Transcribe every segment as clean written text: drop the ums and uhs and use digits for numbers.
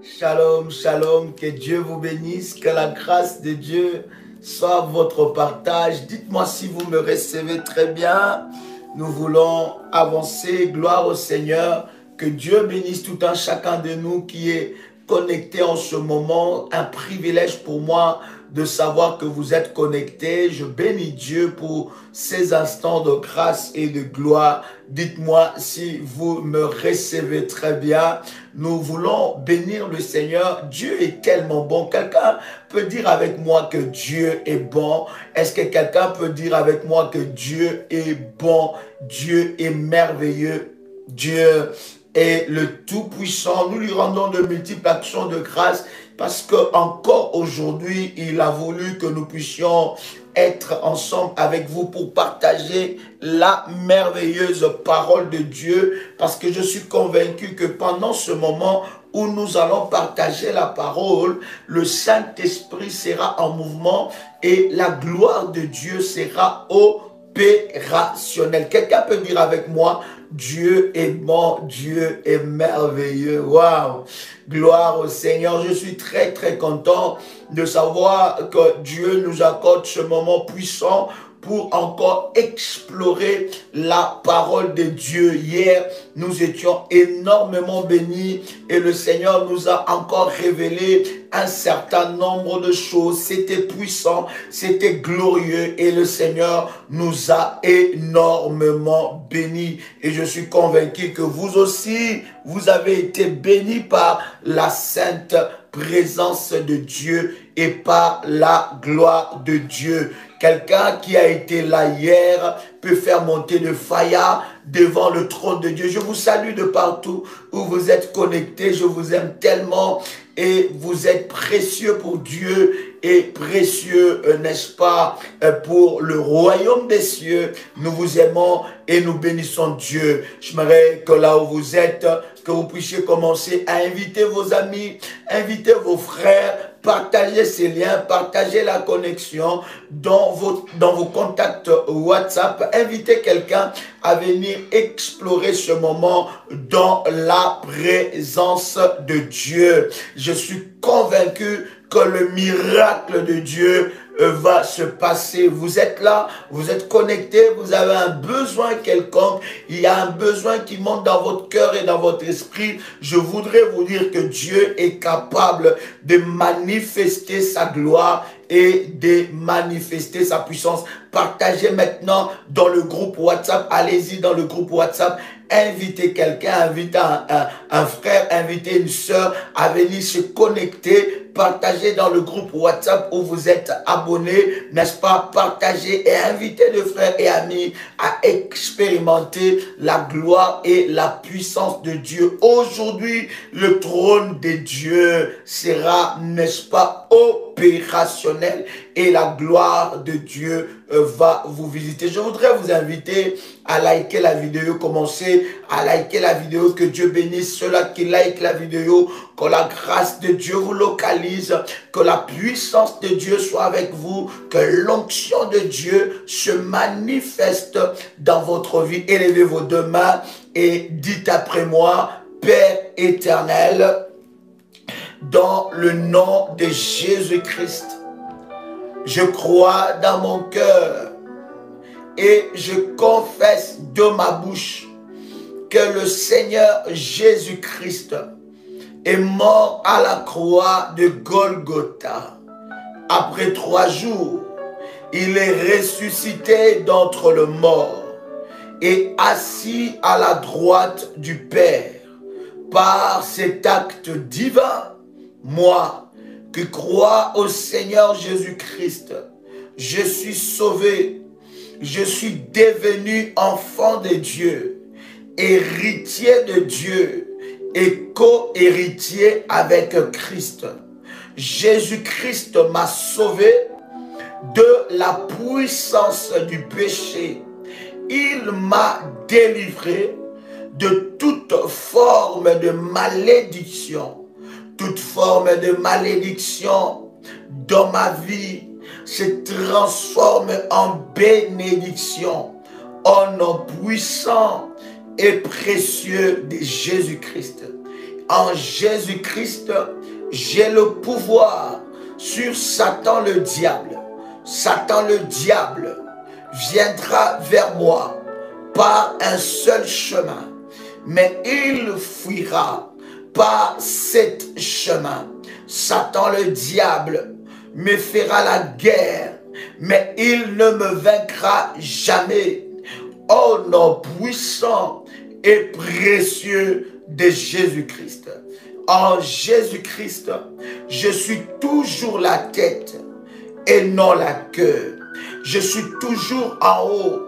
Shalom, shalom, que Dieu vous bénisse, que la grâce de Dieu soit votre partage. Dites-moi si vous me recevez très bien. Nous voulons avancer, gloire au Seigneur. Que Dieu bénisse tout un chacun de nous qui est connecté en ce moment. Un privilège pour moi de savoir que vous êtes connectés. Je bénis Dieu pour ces instants de grâce et de gloire. Dites-moi si vous me recevez très bien. Nous voulons bénir le Seigneur. Dieu est tellement bon. Quelqu'un peut dire avec moi que Dieu est bon? Est-ce que quelqu'un peut dire avec moi que Dieu est bon? Dieu est merveilleux. Dieu est le Tout-Puissant. Nous lui rendons de multiples actions de grâce parce que encore aujourd'hui, il a voulu que nous puissions être ensemble avec vous pour partager la merveilleuse parole de Dieu, parce que je suis convaincu que pendant ce moment où nous allons partager la parole, le Saint-Esprit sera en mouvement et la gloire de Dieu sera opérationnelle. Quelqu'un peut dire avec moi, Dieu est bon, Dieu est merveilleux. Waouh! Gloire au Seigneur. Je suis très très content de savoir que Dieu nous accorde ce moment puissant pour encore explorer la parole de Dieu. Hier, nous étions énormément bénis et le Seigneur nous a encore révélé un certain nombre de choses. C'était puissant, c'était glorieux et le Seigneur nous a énormément bénis. Et je suis convaincu que vous aussi, vous avez été bénis par la sainte présence de Dieu et par la gloire de Dieu. Quelqu'un qui a été là hier peut faire monter le faya devant le trône de Dieu. Je vous salue de partout où vous êtes connectés. Je vous aime tellement et vous êtes précieux pour Dieu et précieux, n'est-ce pas, pour le royaume des cieux. Nous vous aimons et nous bénissons Dieu. J'aimerais que là où vous êtes, que vous puissiez commencer à inviter vos amis, inviter vos frères, partagez ces liens, partagez la connexion dans vos contacts WhatsApp. Invitez quelqu'un à venir explorer ce moment dans la présence de Dieu. Je suis convaincu que le miracle de Dieu va se passer. Vous êtes là, vous êtes connectés, vous avez un besoin quelconque, il y a un besoin qui monte dans votre cœur et dans votre esprit. Je voudrais vous dire que Dieu est capable de manifester sa gloire et de manifester sa puissance. Partagez maintenant dans le groupe WhatsApp, allez-y dans le groupe WhatsApp, invitez quelqu'un, invitez un frère, invitez une soeur à venir se connecter. Partagez dans le groupe WhatsApp où vous êtes abonnés, n'est-ce pas? Partagez et invitez les frères et amis à expérimenter la gloire et la puissance de Dieu. Aujourd'hui, le trône de Dieu sera, n'est-ce pas, opérationnel et la gloire de Dieu va vous visiter. Je voudrais vous inviter à liker la vidéo, commencer à liker la vidéo, que Dieu bénisse ceux-là qui like la vidéo, que la grâce de Dieu vous localise, que la puissance de Dieu soit avec vous, que l'onction de Dieu se manifeste dans votre vie. Élevez vos deux mains et dites après moi, Père éternel, dans le nom de Jésus-Christ, je crois dans mon cœur et je confesse de ma bouche que le Seigneur Jésus-Christ est mort à la croix de Golgotha. Après 3 jours, il est ressuscité d'entre les morts et assis à la droite du Père. Par cet acte divin, moi qui crois au Seigneur Jésus-Christ, je suis sauvé, je suis devenu enfant de Dieu, héritier de Dieu et co-héritier avec Christ. Jésus-Christ m'a sauvé de la puissance du péché. Il m'a délivré de toute forme de malédiction. Toute forme de malédiction dans ma vie se transforme en bénédiction. Au nom puissant et précieux de Jésus-Christ. En Jésus-Christ, j'ai le pouvoir sur Satan le diable. Satan le diable viendra vers moi par un seul chemin, mais il fuira par sept chemins. Satan le diable me fera la guerre, mais il ne me vaincra jamais. Au nom puissant et précieux de Jésus-Christ. En Jésus-Christ, je suis toujours la tête et non la queue. Je suis toujours en haut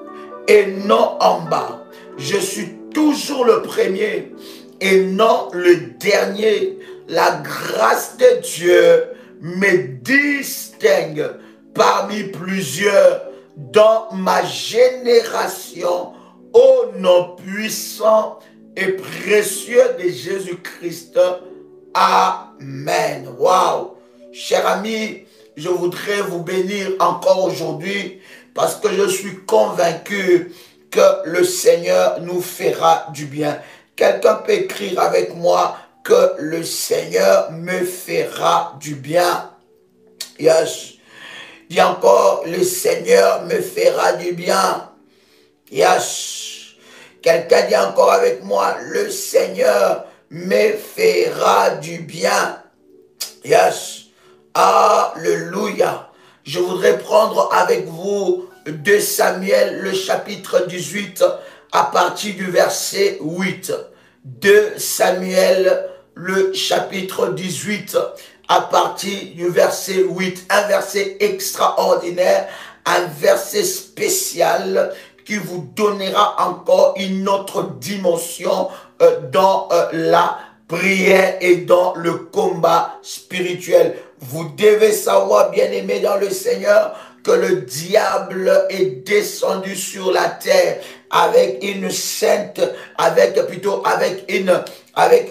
et non en bas. Je suis toujours le premier et non le dernier. La grâce de Dieu me distingue parmi plusieurs dans ma génération, au nom puissant et précieux de Jésus-Christ. Amen. Waouh! Chers amis, je voudrais vous bénir encore aujourd'hui parce que je suis convaincu que le Seigneur nous fera du bien. Quelqu'un peut écrire avec moi que le Seigneur me fera du bien. Yes. Dis encore, le Seigneur me fera du bien. Yes. Quelqu'un dit encore avec moi, le Seigneur me fera du bien. Yes. Alléluia. Je voudrais prendre avec vous 2 Samuel, le chapitre 18, à partir du verset 8. 2 Samuel, le chapitre 18, à partir du verset 8. Un verset extraordinaire, un verset spécial qui vous donnera encore une autre dimension dans la prière et dans le combat spirituel. Vous devez savoir, bien-aimés dans le Seigneur, que le diable est descendu sur la terre avec une sainte,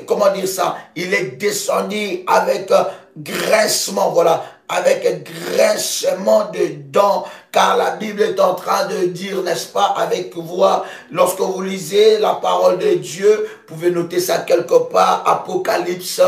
comment dire ça, il est descendu avec grincement, voilà, avec grincement de dents, car la Bible est en train de dire, n'est-ce pas, avec voix, lorsque vous lisez la parole de Dieu, vous pouvez noter ça quelque part, Apocalypse,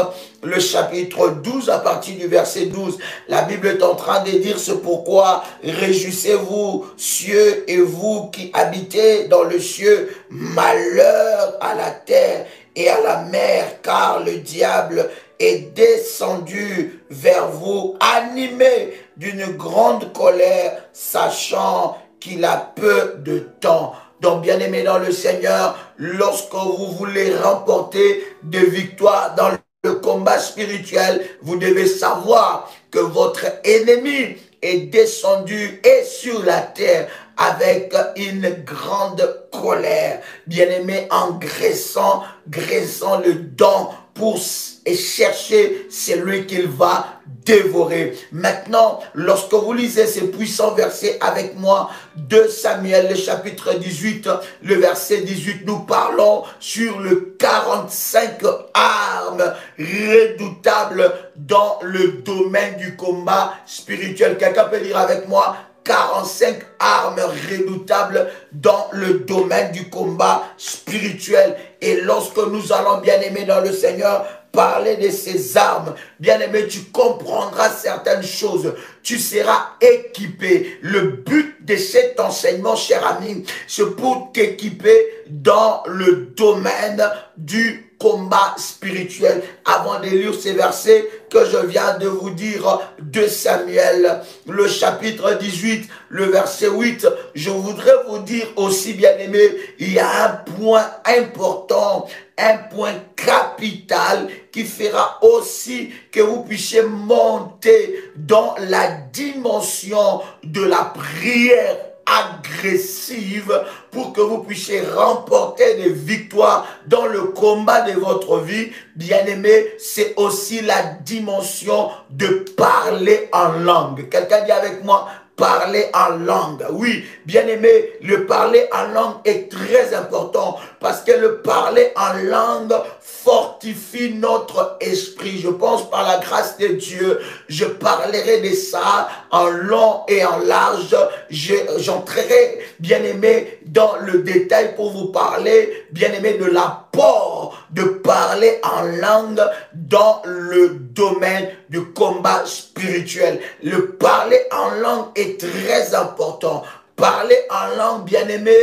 le chapitre 12, à partir du verset 12, la Bible est en train de dire, c'est pourquoi réjouissez-vous, cieux, et vous qui habitez dans le ciel, malheur à la terre et à la mer, car le diable est descendu vers vous, animé d'une grande colère, sachant qu'il a peu de temps. Donc, bien-aimés dans le Seigneur, lorsque vous voulez remporter des victoires dans le combat spirituel, vous devez savoir que votre ennemi est descendu et sur la terre avec une grande colère. Bien-aimé, en graissant le dent pour chercher celui qu'il va dévorer. Maintenant, lorsque vous lisez ces puissants versets avec moi, 2 Samuel, le chapitre 18, le verset 18, nous parlons sur le 45 armes redoutables dans le domaine du combat spirituel. Quelqu'un peut dire avec moi 45 armes redoutables dans le domaine du combat spirituel. Et lorsque nous allons, bien aimer dans le Seigneur, parler de ces armes, bien aimé, tu comprendras certaines choses. Tu seras équipé. Le but de cet enseignement, cher ami, c'est pour t'équiper dans le domaine du combat spirituel. Avant de lire ces versets que je viens de vous dire, 2 Samuel, le chapitre 18, le verset 8, je voudrais vous dire aussi, bien aimé, il y a un point important, un point capital qui fera aussi que vous puissiez monter dans la dimension de la prière agressive pour que vous puissiez remporter des victoires dans le combat de votre vie. Bien-aimé, c'est aussi la dimension de parler en langue. Quelqu'un dit avec moi, parler en langue. Oui, bien-aimé, le parler en langue est très important parce que le parler en langue fortifie notre esprit. Je pense par la grâce de Dieu, je parlerai de ça en long et en large. J'entrerai, bien-aimé, dans le détail pour vous parler, bien-aimé, de l'apport de parler en langue dans le domaine du combat spirituel. Le parler en langue est très important. Parler en langue, bien-aimé,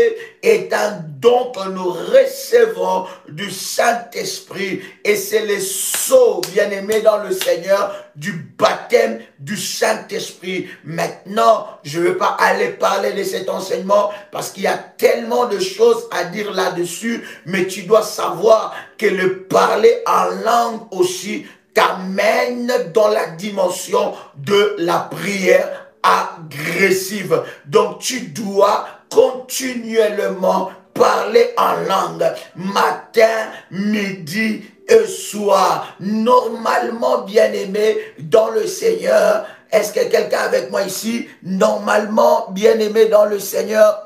est un don que nous recevons du Saint-Esprit. Et c'est le sceau, bien-aimé, dans le Seigneur, du baptême du Saint-Esprit. Maintenant, je ne veux pas aller parler de cet enseignement parce qu'il y a tellement de choses à dire là-dessus, mais tu dois savoir que le parler en langue aussi t'amène dans la dimension de la prière agressive. Donc tu dois continuellement parler en langue, matin, midi et soir. Normalement, bien-aimé dans le Seigneur, est-ce que quelqu'un avec moi ici, normalement, bien-aimé dans le Seigneur,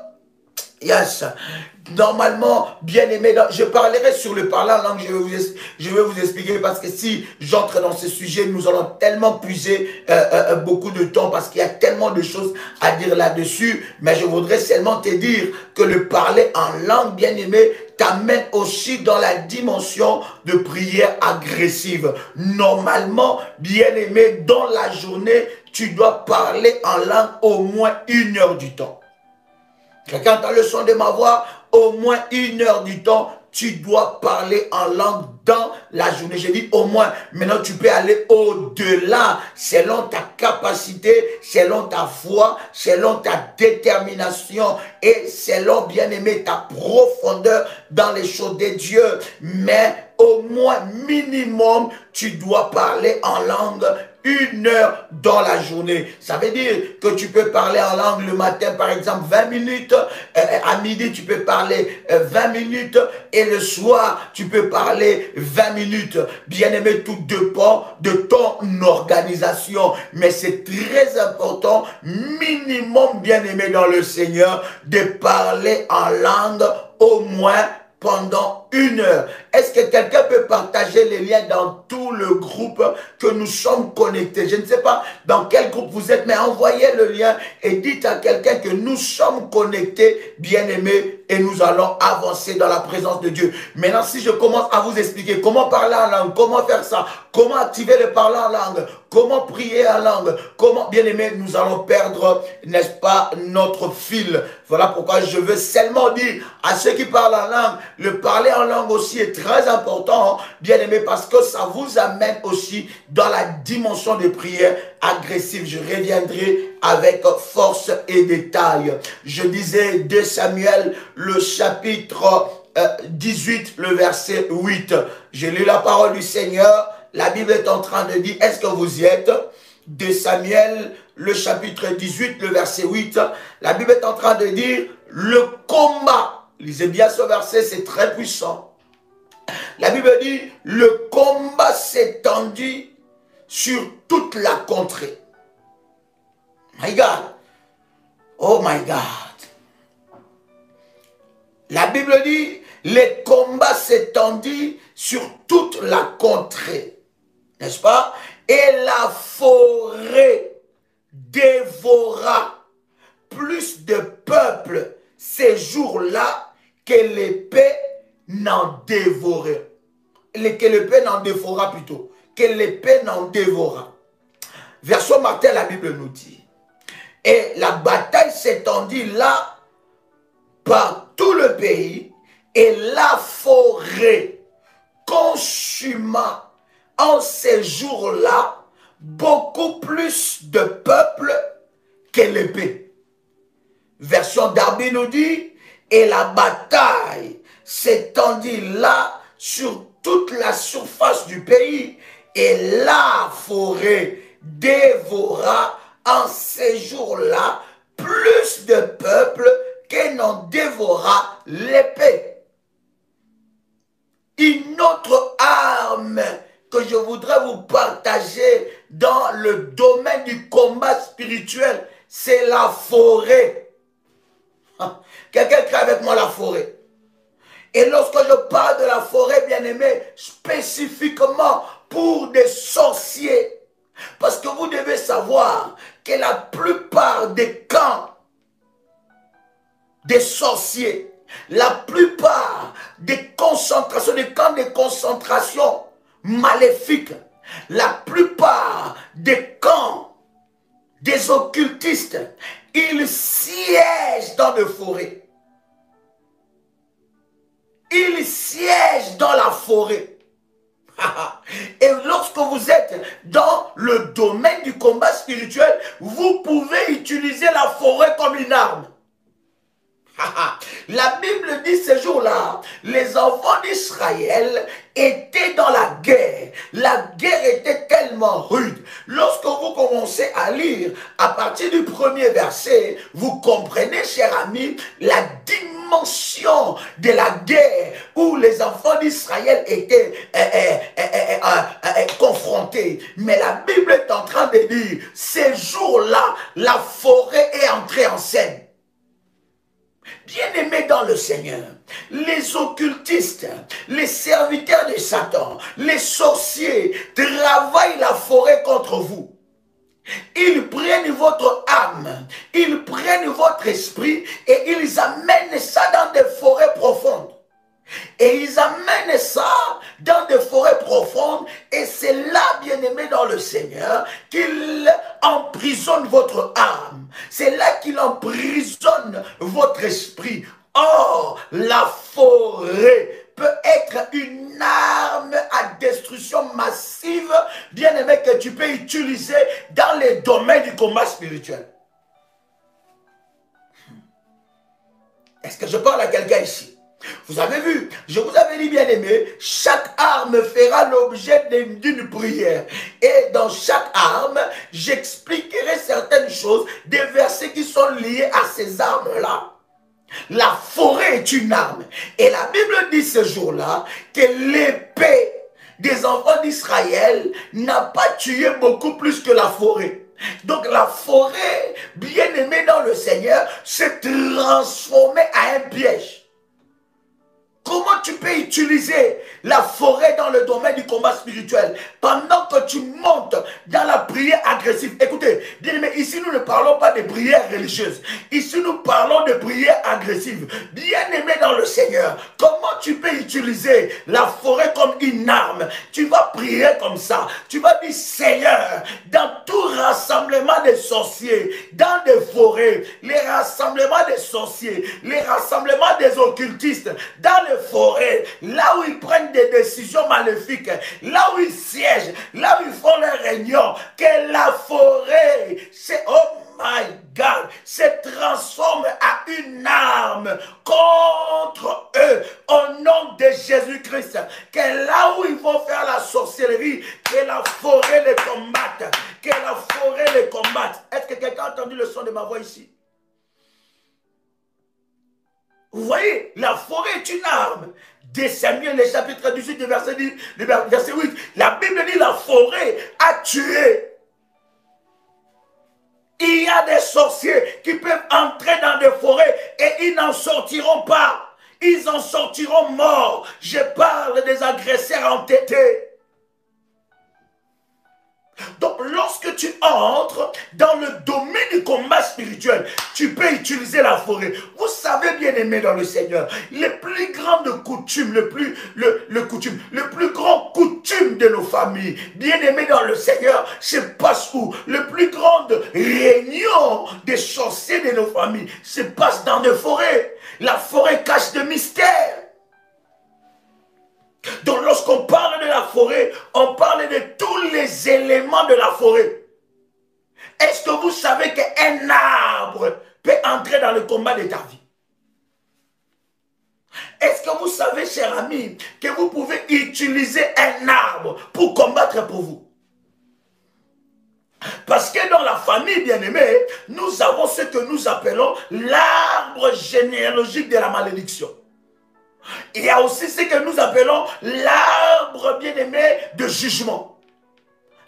yes. Normalement, bien aimé, je parlerai sur le parler en langue, je vais vous expliquer parce que si j'entre dans ce sujet, nous allons tellement puiser beaucoup de temps parce qu'il y a tellement de choses à dire là-dessus. Mais je voudrais seulement te dire que le parler en langue, bien aimé, t'amène aussi dans la dimension de prière agressive. Normalement, bien aimé, dans la journée, tu dois parler en langue au moins 1 heure du temps. Quelqu'un entend le son de ma voix, au moins 1 heure du temps, tu dois parler en langue dans la journée. J'ai dit au moins. Maintenant, tu peux aller au-delà, selon ta capacité, selon ta foi, selon ta détermination et selon, bien aimé, ta profondeur dans les choses de Dieu. Mais au moins minimum, tu dois parler en langue 1 heure dans la journée. Ça veut dire que tu peux parler en langue le matin, par exemple, 20 minutes. À midi, tu peux parler 20 minutes. Et le soir, tu peux parler 20 minutes. Bien aimé, tout dépend de ton organisation. Mais c'est très important, minimum, bien aimé dans le Seigneur, de parler en langue au moins pendant 1 heure. Est-ce que quelqu'un peut partager les liens dans tout le groupe que nous sommes connectés? Je ne sais pas dans quel groupe vous êtes, mais envoyez le lien et dites à quelqu'un que nous sommes connectés, bien-aimés, et nous allons avancer dans la présence de Dieu. Maintenant, si je commence à vous expliquer comment parler en langue, comment faire ça, comment activer le parler en langue, comment prier en langue, comment, bien-aimés, nous allons perdre, n'est-ce pas, notre fil. Voilà pourquoi je veux seulement dire à ceux qui parlent en langue, le parler en langue aussi est très important, bien-aimés, parce que ça vous amène aussi dans la dimension de prière agressive. Je reviendrai avec force et détail. Je disais 2 Samuel, le chapitre 18, le verset 8. J'ai lu la parole du Seigneur. La Bible est en train de dire, est-ce que vous y êtes? 2 Samuel, le chapitre 18, le verset 8. La Bible est en train de dire, le combat. Lisez bien ce verset, c'est très puissant. La Bible dit, le combat s'étendit sur toute la contrée. My God. Oh my God. La Bible dit, les combats s'étendit sur toute la contrée. N'est-ce pas? Et la forêt dévora plus de peuple ces jours-là que l'épée n'en dévorait. Que l'épée n'en dévora plutôt. Que l'épée n'en dévora. Verset Martin, la Bible nous dit. Et la bataille s'étendit là par tout le pays et la forêt consuma en ces jours-là beaucoup plus de peuple que l'épée. Version Darby nous dit, et la bataille s'étendit là sur toute la surface du pays et la forêt dévora en ces jours-là plus de peuple que n'en dévora l'épée. Une autre arme que je voudrais vous partager dans le domaine du combat spirituel, c'est la forêt. Quelqu'un crée avec moi la forêt. Et lorsque je parle de la forêt, bien-aimé, spécifiquement pour des sorciers, parce que vous devez savoir que la plupart des camps des sorciers, La plupart des concentrations, des camps de concentration maléfiques, la plupart des camps des occultistes, ils siègent dans des forêts. Ils siègent dans la forêt. Et lorsque vous êtes dans le domaine du combat spirituel, vous pouvez utiliser la forêt comme une arme. La Bible dit ce jour-là, les enfants d'Israël étaient dans la guerre. La guerre était tellement rude. Lorsque vous commencez à lire à partir du premier verset, vous comprenez, chers amis, la dimension de la guerre où les enfants d'Israël étaient confrontés. Mais la Bible est en train de dire, ces jours-là, la forêt est entrée en scène. Bien-aimés dans le Seigneur, les occultistes, les serviteurs de Satan, les sorciers travaillent la forêt contre vous. Ils prennent votre âme, ils prennent votre esprit et ils amènent ça dans des forêts profondes. Et ils amènent ça dans des forêts profondes et c'est là, bien-aimés dans le Seigneur, qu'ils emprisonnent votre âme. C'est là qu'ils emprisonnent votre esprit. Or, la forêt peut être une arme à destruction massive, bien-aimé, que tu peux utiliser dans les domaines du combat spirituel. Est-ce que je parle à quelqu'un ici? Vous avez vu, je vous avais dit, bien aimé, chaque arme fera l'objet d'une prière. Et dans chaque arme, j'expliquerai certaines choses, des versets qui sont liés à ces armes-là. La forêt est une arme. Et la Bible dit ce jour-là que l'épée des enfants d'Israël n'a pas tué beaucoup plus que la forêt. Donc la forêt, bien aimée dans le Seigneur, s'est transformée à un piège. Comment tu peux utiliser la forêt dans le domaine du combat spirituel pendant que tu montes dans la prière agressive? Écoutez, bien aimé, ici nous ne parlons pas de prière religieuse. Ici nous parlons de prière agressive. Bien aimé dans le Seigneur, comment tu peux utiliser la forêt comme une arme? Tu vas prier comme ça. Tu vas dire, Seigneur, dans tout rassemblement des sorciers, dans des forêts, les rassemblements des sorciers, les rassemblements des occultistes, dans les forêts, là où ils prennent des décisions maléfiques, là où ils siègent, là où ils font leurs réunions, que la forêt, c'est, oh my God, se transforme à une arme contre eux, au nom de Jésus-Christ, que là où ils vont faire la sorcellerie, que la forêt les combatte, que la forêt les combatte. Est-ce que quelqu'un a entendu le son de ma voix ici? Vous voyez, la forêt est une arme. De Samuel, le chapitre 18, verset 8, la Bible dit la forêt a tué. Il y a des sorciers qui peuvent entrer dans des forêts et ils n'en sortiront pas. Ils en sortiront morts. Je parle des agresseurs entêtés. Donc, lorsque tu entres dans le domaine du combat spirituel, tu peux utiliser la forêt. Vous savez, bien aimé dans le Seigneur, les plus grandes coutumes, le plus grand coutume de nos familles, bien aimé dans le Seigneur, se passe où? Le plus grande réunion des sorciers de nos familles se passe dans des forêts. La forêt cache des mystères. Donc lorsqu'on parle de la forêt, on parle de tous les éléments de la forêt. Est-ce que vous savez qu'un arbre peut entrer dans le combat de ta vie? Est-ce que vous savez, cher ami, que vous pouvez utiliser un arbre pour combattre pour vous? Parce que dans la famille bien-aimée, nous avons ce que nous appelons l'arbre généalogique de la malédiction. Il y a aussi ce que nous appelons l'arbre bien-aimé de jugement.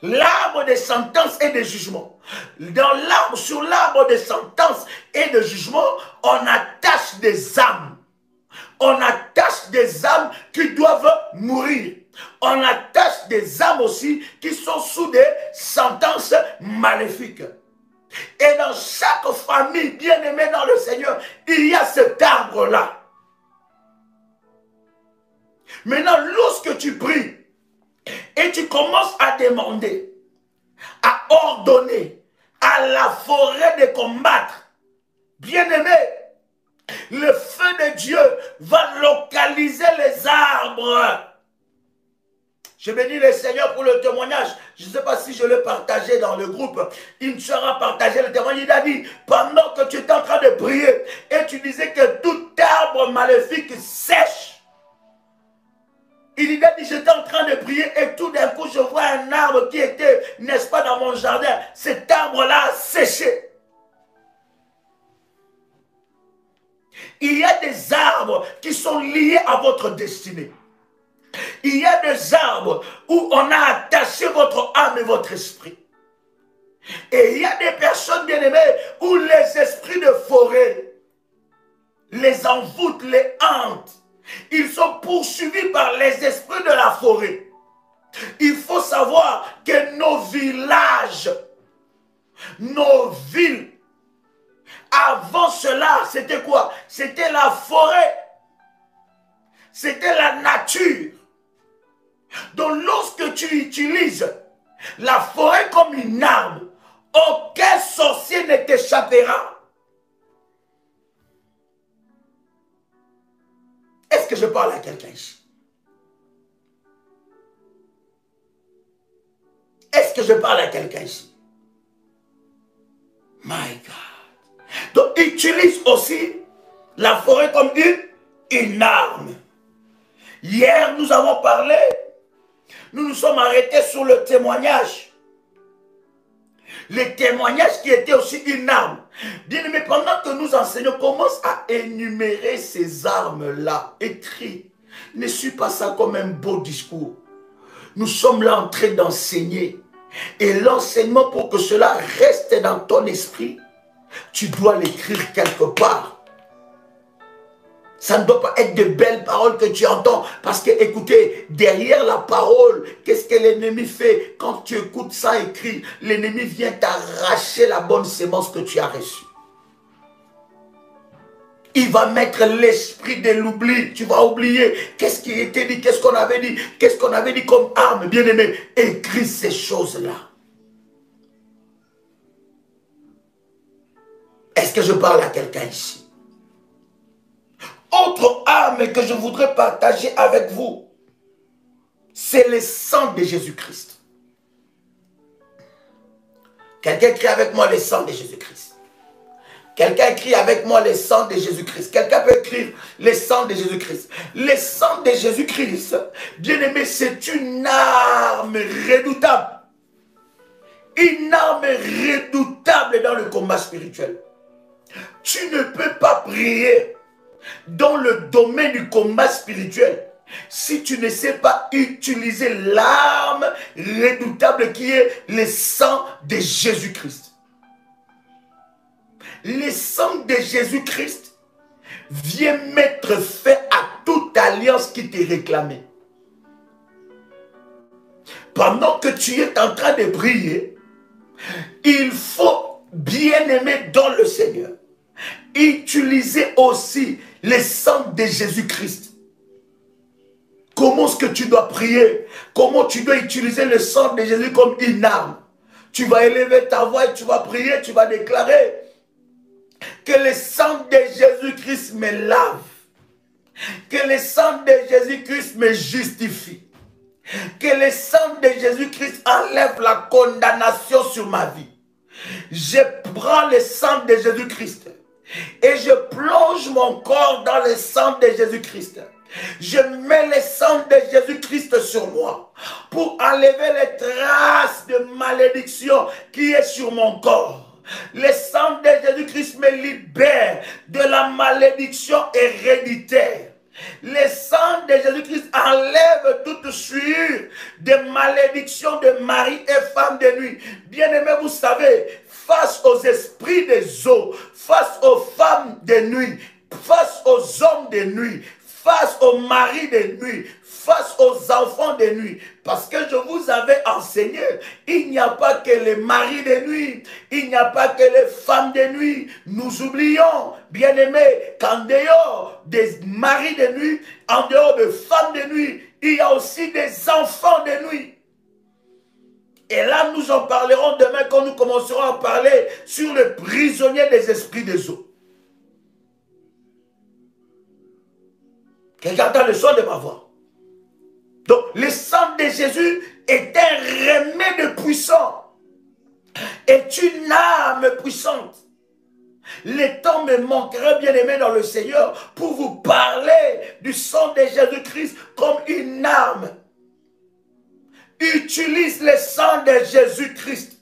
L'arbre de sentence et de jugement. Sur l'arbre de sentence et de jugement, on attache des âmes. On attache des âmes qui doivent mourir. On attache des âmes aussi qui sont sous des sentences maléfiques. Et dans chaque famille bien-aimée dans le Seigneur, il y a cet arbre-là. Maintenant, lorsque tu pries et tu commences à demander, à ordonner à la forêt de combattre, bien-aimé, le feu de Dieu va localiser les arbres. Je bénis le Seigneur pour le témoignage. Je ne sais pas si je l'ai partagé dans le groupe. Il sera partagé le témoignage. Il a dit, pendant que tu étais en train de prier et tu disais que tout arbre maléfique sèche. Il a dit, j'étais en train de prier et tout d'un coup, je vois un arbre qui était, n'est-ce pas, dans mon jardin. Cet arbre-là a séché. Il y a des arbres qui sont liés à votre destinée. Il y a des arbres où on a attaché votre âme et votre esprit. Et il y a des personnes bien-aimées où les esprits de forêt les envoûtent, les hantent. Ils sont poursuivis par les esprits de la forêt. Il faut savoir que nos villages, nos villes, avant cela, c'était quoi? C'était la forêt. C'était la nature. Donc lorsque tu utilises la forêt comme une arme, aucun sorcier ne t'échappera. Est-ce que je parle à quelqu'un ici? Est-ce que je parle à quelqu'un ici? My God. Donc utilise aussi la forêt comme une arme. Hier, nous avons parlé, nous nous sommes arrêtés sur le témoignage. Le témoignage qui était aussi une arme. Bien aimé, pendant que nous enseignons, commence à énumérer ces armes-là. Écris. Ne suis pas ça comme un beau discours. Nous sommes là en train d'enseigner. Et l'enseignement, pour que cela reste dans ton esprit, tu dois l'écrire quelque part. Ça ne doit pas être de belles paroles que tu entends. Parce que, écoutez, derrière la parole, qu'est-ce que l'ennemi fait? Quand tu écoutes ça écrit, l'ennemi vient t'arracher la bonne sémence que tu as reçue. Il va mettre l'esprit de l'oubli. Tu vas oublier. Qu'est-ce qui était dit? Qu'est-ce qu'on avait dit? Qu'est-ce qu'on avait dit comme arme? Bien-aimé, écris ces choses-là. Est-ce que je parle à quelqu'un ici? Autre arme que je voudrais partager avec vous, c'est le sang de Jésus-Christ. Quelqu'un écrit avec moi le sang de Jésus-Christ. Quelqu'un écrit avec moi le sang de Jésus-Christ. Quelqu'un peut écrire le sang de Jésus-Christ. Le sang de Jésus-Christ, bien-aimé, c'est une arme redoutable. Une arme redoutable dans le combat spirituel. Tu ne peux pas prier dans le domaine du combat spirituel si tu ne sais pas utiliser l'arme redoutable qui est le sang de Jésus-Christ. Le sang de Jésus-Christ vient mettre fin à toute alliance qui t'est réclamée. Pendant que tu es en train de prier, il faut bien aimer dans le Seigneur utiliser aussi le sang de Jésus-Christ. Comment est-ce que tu dois prier? Comment tu dois utiliser le sang de Jésus comme une arme? Tu vas élever ta voix et tu vas prier, tu vas déclarer que le sang de Jésus-Christ me lave. Que le sang de Jésus-Christ me justifie. Que le sang de Jésus-Christ enlève la condamnation sur ma vie. Je prends le sang de Jésus-Christ et je plonge mon corps dans le sang de Jésus-Christ. Je mets le sang de Jésus-Christ sur moi pour enlever les traces de malédiction qui est sur mon corps. Le sang de Jésus-Christ me libère de la malédiction héréditaire. Le sang de Jésus-Christ enlève toute souillure de malédiction de mari et femme de nuit. Bien-aimés, vous savez, face aux esprits des eaux, face aux femmes de nuit, face aux hommes de nuit, face aux maris de nuit, face aux enfants de nuit, Parce que je vous avais enseigné, il n'y a pas que les maris de nuit, il n'y a pas que les femmes de nuit. Nous oublions, bien-aimés, qu'en dehors des maris de nuit, en dehors de femmes de nuit, il y a aussi des enfants de nuit. Et là, nous en parlerons demain quand nous commencerons à parler sur le prisonnier des esprits des eaux. Quelqu'un entend le son de ma voix. Donc, le sang de Jésus est un remède puissant. Est une arme puissante. Le temps me manquerait, bien aimé dans le Seigneur, pour vous parler du sang de Jésus-Christ comme une arme. Utilise le sang de Jésus-Christ.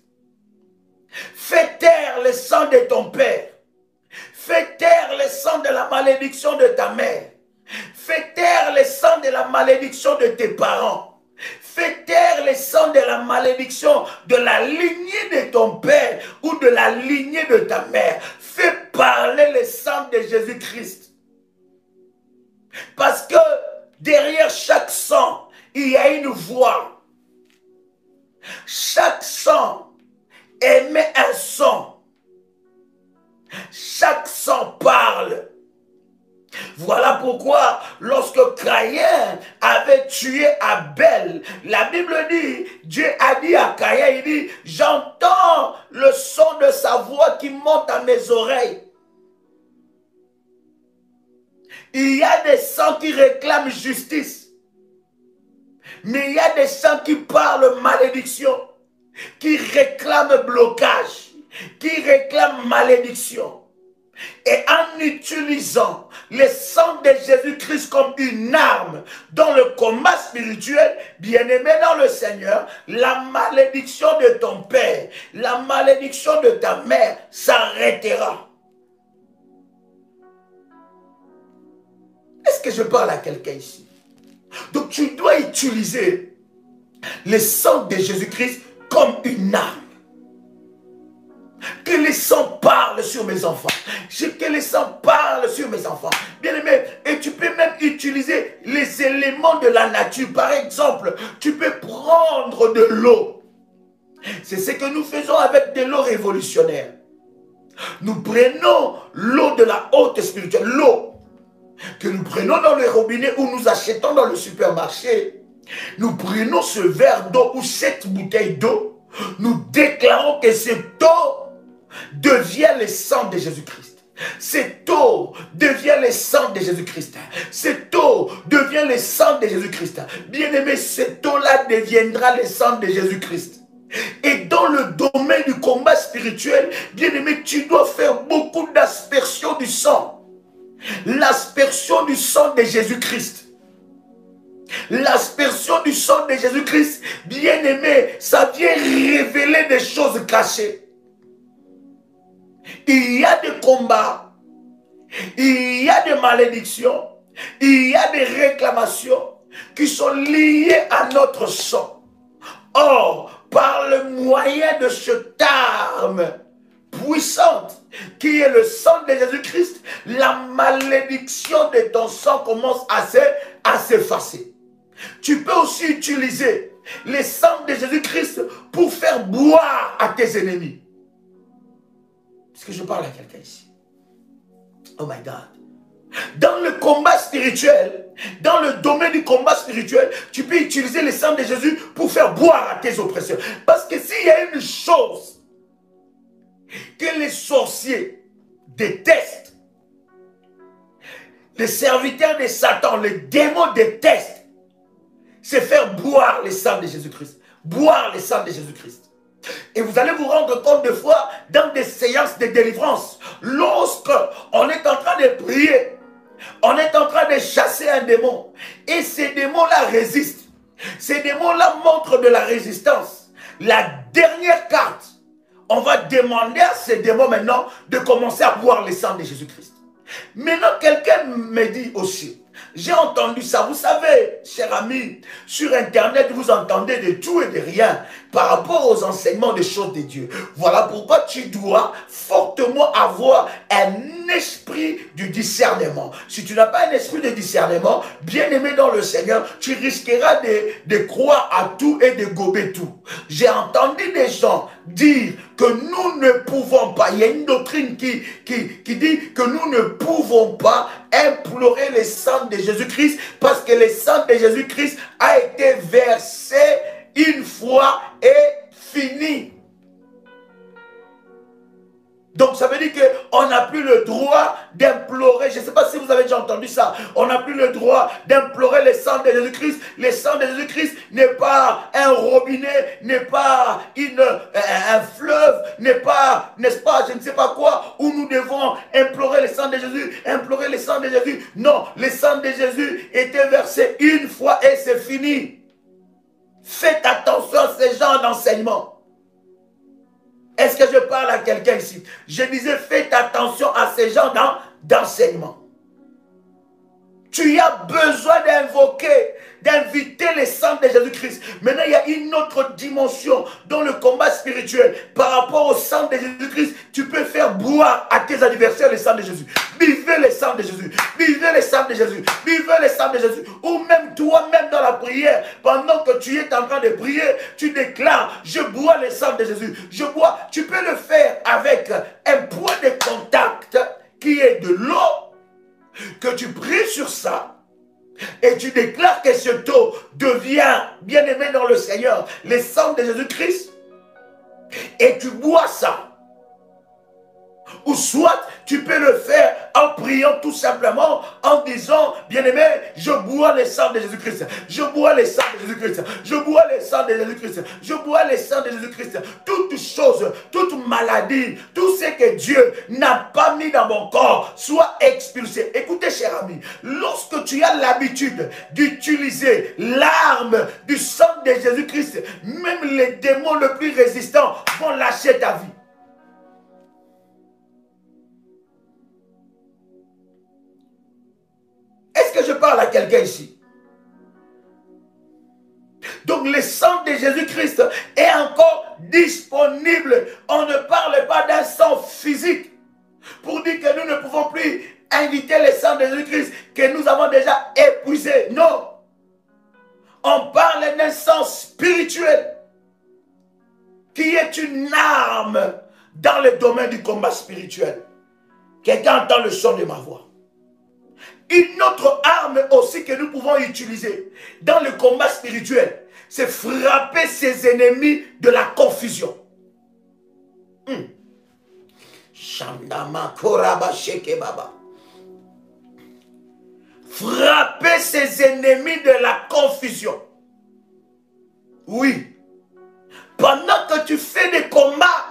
Fais taire le sang de ton père. Fais taire le sang de la malédiction de ta mère. Fais taire le sang de la malédiction de tes parents. Fais taire le sang de la malédiction de la lignée de ton père ou de la lignée de ta mère. Fais parler le sang de Jésus-Christ. Parce que derrière chaque sang, il y a une voix. Chaque sang émet un son. Chaque sang parle. Voilà pourquoi lorsque Caïn avait tué Abel, la Bible dit, Dieu a dit à Caïn, il dit, j'entends le son de sa voix qui monte à mes oreilles. Il y a des sangs qui réclament justice. Mais il y a des sangs qui parlent malédiction, qui réclament blocage, qui réclament malédiction. Et en utilisant le sang de Jésus-Christ comme une arme dans le combat spirituel, bien-aimé dans le Seigneur, la malédiction de ton père, la malédiction de ta mère s'arrêtera. Est-ce que je parle à quelqu'un ici? Donc tu dois utiliser le sang de Jésus-Christ comme une arme. Que le sang parle sur mes enfants. Que le sang parle sur mes enfants. Bien aimé, et tu peux même utiliser les éléments de la nature. Par exemple, tu peux prendre de l'eau. C'est ce que nous faisons avec de l'eau révolutionnaire. Nous prenons l'eau de la haute spirituelle, l'eau que nous prenons dans le robinet ou nous achetons dans le supermarché. Nous prenons ce verre d'eau ou cette bouteille d'eau. Nous déclarons que cette eau devient le sang de Jésus-Christ. Cette eau devient le sang de Jésus-Christ. Cette eau devient le sang de Jésus-Christ. Bien-aimé, cette eau-là deviendra le sang de Jésus-Christ. Et dans le domaine du combat spirituel, bien-aimé, tu dois faire beaucoup d'aspersion du sang. L'aspersion du sang de Jésus-Christ. L'aspersion du sang de Jésus-Christ, bien-aimé, ça vient révéler des choses cachées. Il y a des combats, il y a des malédictions, il y a des réclamations qui sont liées à notre sang. Or, par le moyen de cette arme puissante qui est le sang de Jésus-Christ, la malédiction de ton sang commence à s'effacer. Tu peux aussi utiliser le sang de Jésus-Christ pour faire boire à tes ennemis. Est-ce que je parle à quelqu'un ici? Oh my God. Dans le combat spirituel, dans le domaine du combat spirituel, tu peux utiliser le sang de Jésus pour faire boire à tes oppresseurs. Parce que s'il y a une chose que les sorciers détestent, les serviteurs de Satan, les démons détestent, c'est faire boire le sang de Jésus-Christ. Boire le sang de Jésus-Christ. Et vous allez vous rendre compte de fois dans des séances de délivrance, lorsque on est en train de prier, on est en train de chasser un démon, et ces démons-là résistent. Ces démons-là montrent de la résistance. La dernière carte, on va demander à ces démons maintenant de commencer à boire le sang de Jésus-Christ. Maintenant, quelqu'un me dit aussi, J'ai entendu ça. Vous savez, cher ami, sur Internet, vous entendez de tout et de rien par rapport aux enseignements des choses de Dieu. Voilà pourquoi tu dois fortement avoir un esprit du discernement. Si tu n'as pas un esprit de discernement, bien aimé dans le Seigneur, tu risqueras de croire à tout et de gober tout. J'ai entendu des gens dire que nous ne pouvons pas. Il y a une doctrine qui dit que nous ne pouvons pas implorer le sang de Jésus-Christ parce que le sang de Jésus-Christ a été versé une fois et fini. Donc ça veut dire qu'on n'a plus le droit d'implorer, je ne sais pas si vous avez déjà entendu ça, on n'a plus le droit d'implorer le sang de Jésus-Christ. Le sang de Jésus-Christ n'est pas un robinet, n'est pas un fleuve, n'est pas, n'est-ce pas, je ne sais pas quoi, où nous devons implorer le sang de Jésus, implorer le sang de Jésus. Non, le sang de Jésus était versé une fois et c'est fini. Faites attention à ces genres d'enseignement. Est-ce que je parle à quelqu'un ici? Je disais, faites attention à ces genres d'enseignement. Tu as besoin d'invoquer, d'inviter le sang de Jésus-Christ. Maintenant, il y a une autre dimension dans le combat spirituel. Par rapport au sang de Jésus-Christ, tu peux faire boire à tes adversaires le sang de Jésus. Buvez le sang de Jésus. Buvez le sang de Jésus. Buvez le sang de Jésus. Ou même toi-même dans la prière, pendant que tu es en train de prier, tu déclares, je bois le sang de Jésus. Je bois. Tu peux le faire avec un point de contact qui est de l'eau, que tu pries sur ça et tu déclares que ce eau devient, bien aimé dans le Seigneur, le sang de Jésus-Christ, et tu bois ça. Ou soit tu peux le faire en priant tout simplement, en disant, bien-aimé, je bois le sang de Jésus-Christ, je bois le sang de Jésus-Christ, je bois le sang de Jésus-Christ, je bois le sang de Jésus-Christ. Toute chose, toute maladie, tout ce que Dieu n'a pas mis dans mon corps, soit expulsé. Écoutez, cher ami, lorsque tu as l'habitude d'utiliser l'arme du sang de Jésus-Christ, même les démons les plus résistants vont lâcher ta vie. Est-ce que je parle à quelqu'un ici? Donc le sang de Jésus-Christ est encore disponible. On ne parle pas d'un sang physique pour dire que nous ne pouvons plus inviter le sang de Jésus-Christ que nous avons déjà épuisé. Non. On parle d'un sang spirituel qui est une arme dans le domaine du combat spirituel. Quelqu'un entend le son de ma voix. Une autre arme aussi que nous pouvons utiliser dans le combat spirituel, c'est frapper ses ennemis de la confusion. Frapper ses ennemis de la confusion. Oui. Pendant que tu fais des combats,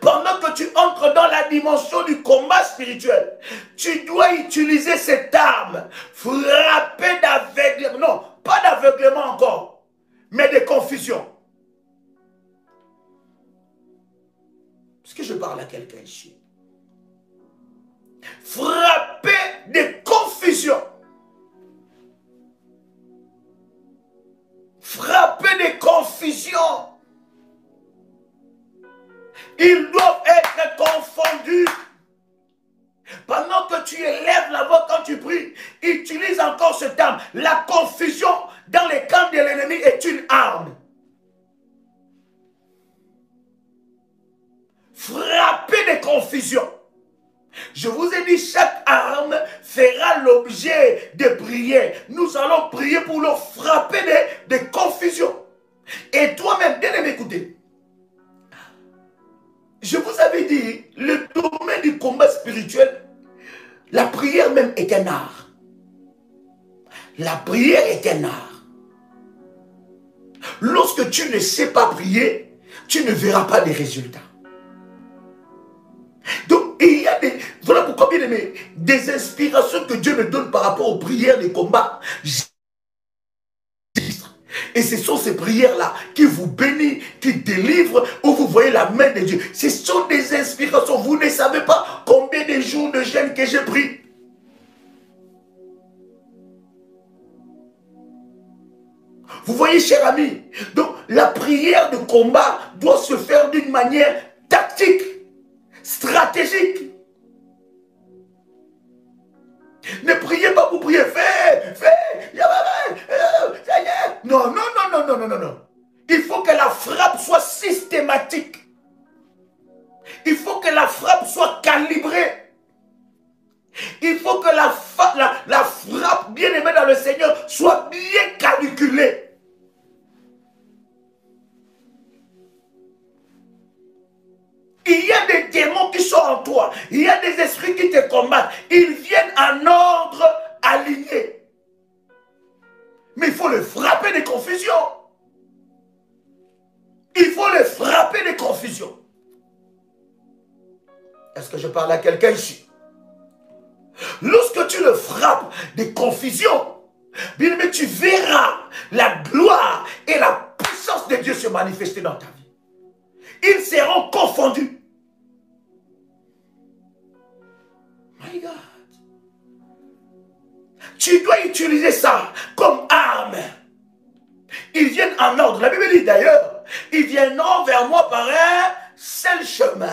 pendant que tu entres dans la dimension du combat spirituel, tu dois utiliser cette arme, frapper d'aveuglement, non, pas d'aveuglement encore, mais de confusion. Est-ce que je parle à quelqu'un ici? Frapper de confusion. Frapper de confusion. Ils doivent être confondus. Pendant que tu élèves la voix quand tu pries, utilise encore ce terme. La confusion dans les camps de l'ennemi est une arme. Frapper de confusion. Je vous ai dit, chaque arme fera l'objet de prières. Nous allons prier pour leur frapper de confusion. Et toi-même, bien aimé, écoutez. Je vous avais dit, le domaine du combat spirituel, la prière même est un art. La prière est un art. Lorsque tu ne sais pas prier, tu ne verras pas de résultats. Donc, il y a des... Voilà pourquoi, bien aimé, des inspirations que Dieu me donne par rapport aux prières des combats. Et ce sont ces prières-là qui vous bénissent, qui délivrent, où vous voyez la main de Dieu. Ce sont des inspirations. Vous ne savez pas combien de jours de jeûne que j'ai pris. Vous voyez, cher ami, donc la prière de combat doit se faire d'une manière tactique, stratégique. Ne priez pas pour prier. Non, non, non, non, non, non, non, non. Il faut que la frappe soit systématique. Il faut que la frappe soit calibrée. Il faut que la frappe bien aimée dans le Seigneur soit bien calculée. Il y a des démons qui sont en toi. Il y a des esprits qui te combattent. Ils viennent en ordre aligné. Mais il faut les frapper de confusion. Il faut les frapper de confusion. Est-ce que je parle à quelqu'un ici? Lorsque tu le frappes de confusion, bien aimé, tu verras la gloire et la puissance de Dieu se manifester dans ta vie. Ils seront confondus. My God. Tu dois utiliser ça comme arme. Ils viennent en ordre. La Bible dit d'ailleurs, ils viendront vers moi par un seul chemin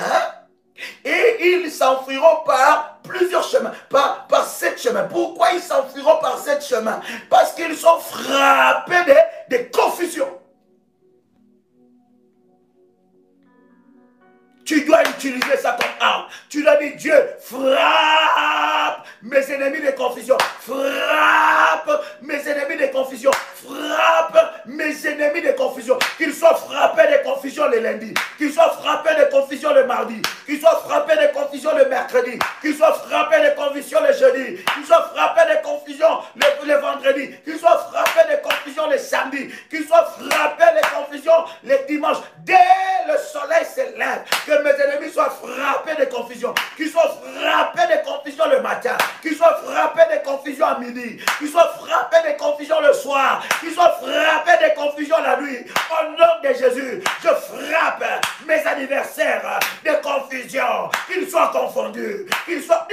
et ils s'enfuiront par plusieurs chemins, par 7 chemins. Pourquoi ils s'enfuiront par 7 chemins? Parce qu'ils sont frappés de confusion. Tu dois utiliser ça comme arme. Tu dois dire, Dieu, frappe mes ennemis de confusion. Frappe mes ennemis de confusion. Frappe mes ennemis de confusion. Qu'ils soient frappés de confusion le lundi. Qu'ils soient frappés de confusion le mardi. Qu'ils soient frappés de confusion le mercredi. Qu'ils soient frappés de confusion le jeudi. Qu'ils soient frappés de confusion le vendredi. Qu'ils soient frappés de confusion le samedi. Qu'ils soient frappés de confusion le dimanche. Dès le soleil se lève, que mes ennemis soient frappés de confusion, qu'ils soient frappés de confusion le matin, qu'ils soient frappés de confusion à midi, qu'ils soient frappés de confusion le soir, qu'ils soient frappés de confusion la nuit. Au nom de Jésus, je frappe mes anniversaires de confusion, qu'ils soient confondus, qu'ils soient...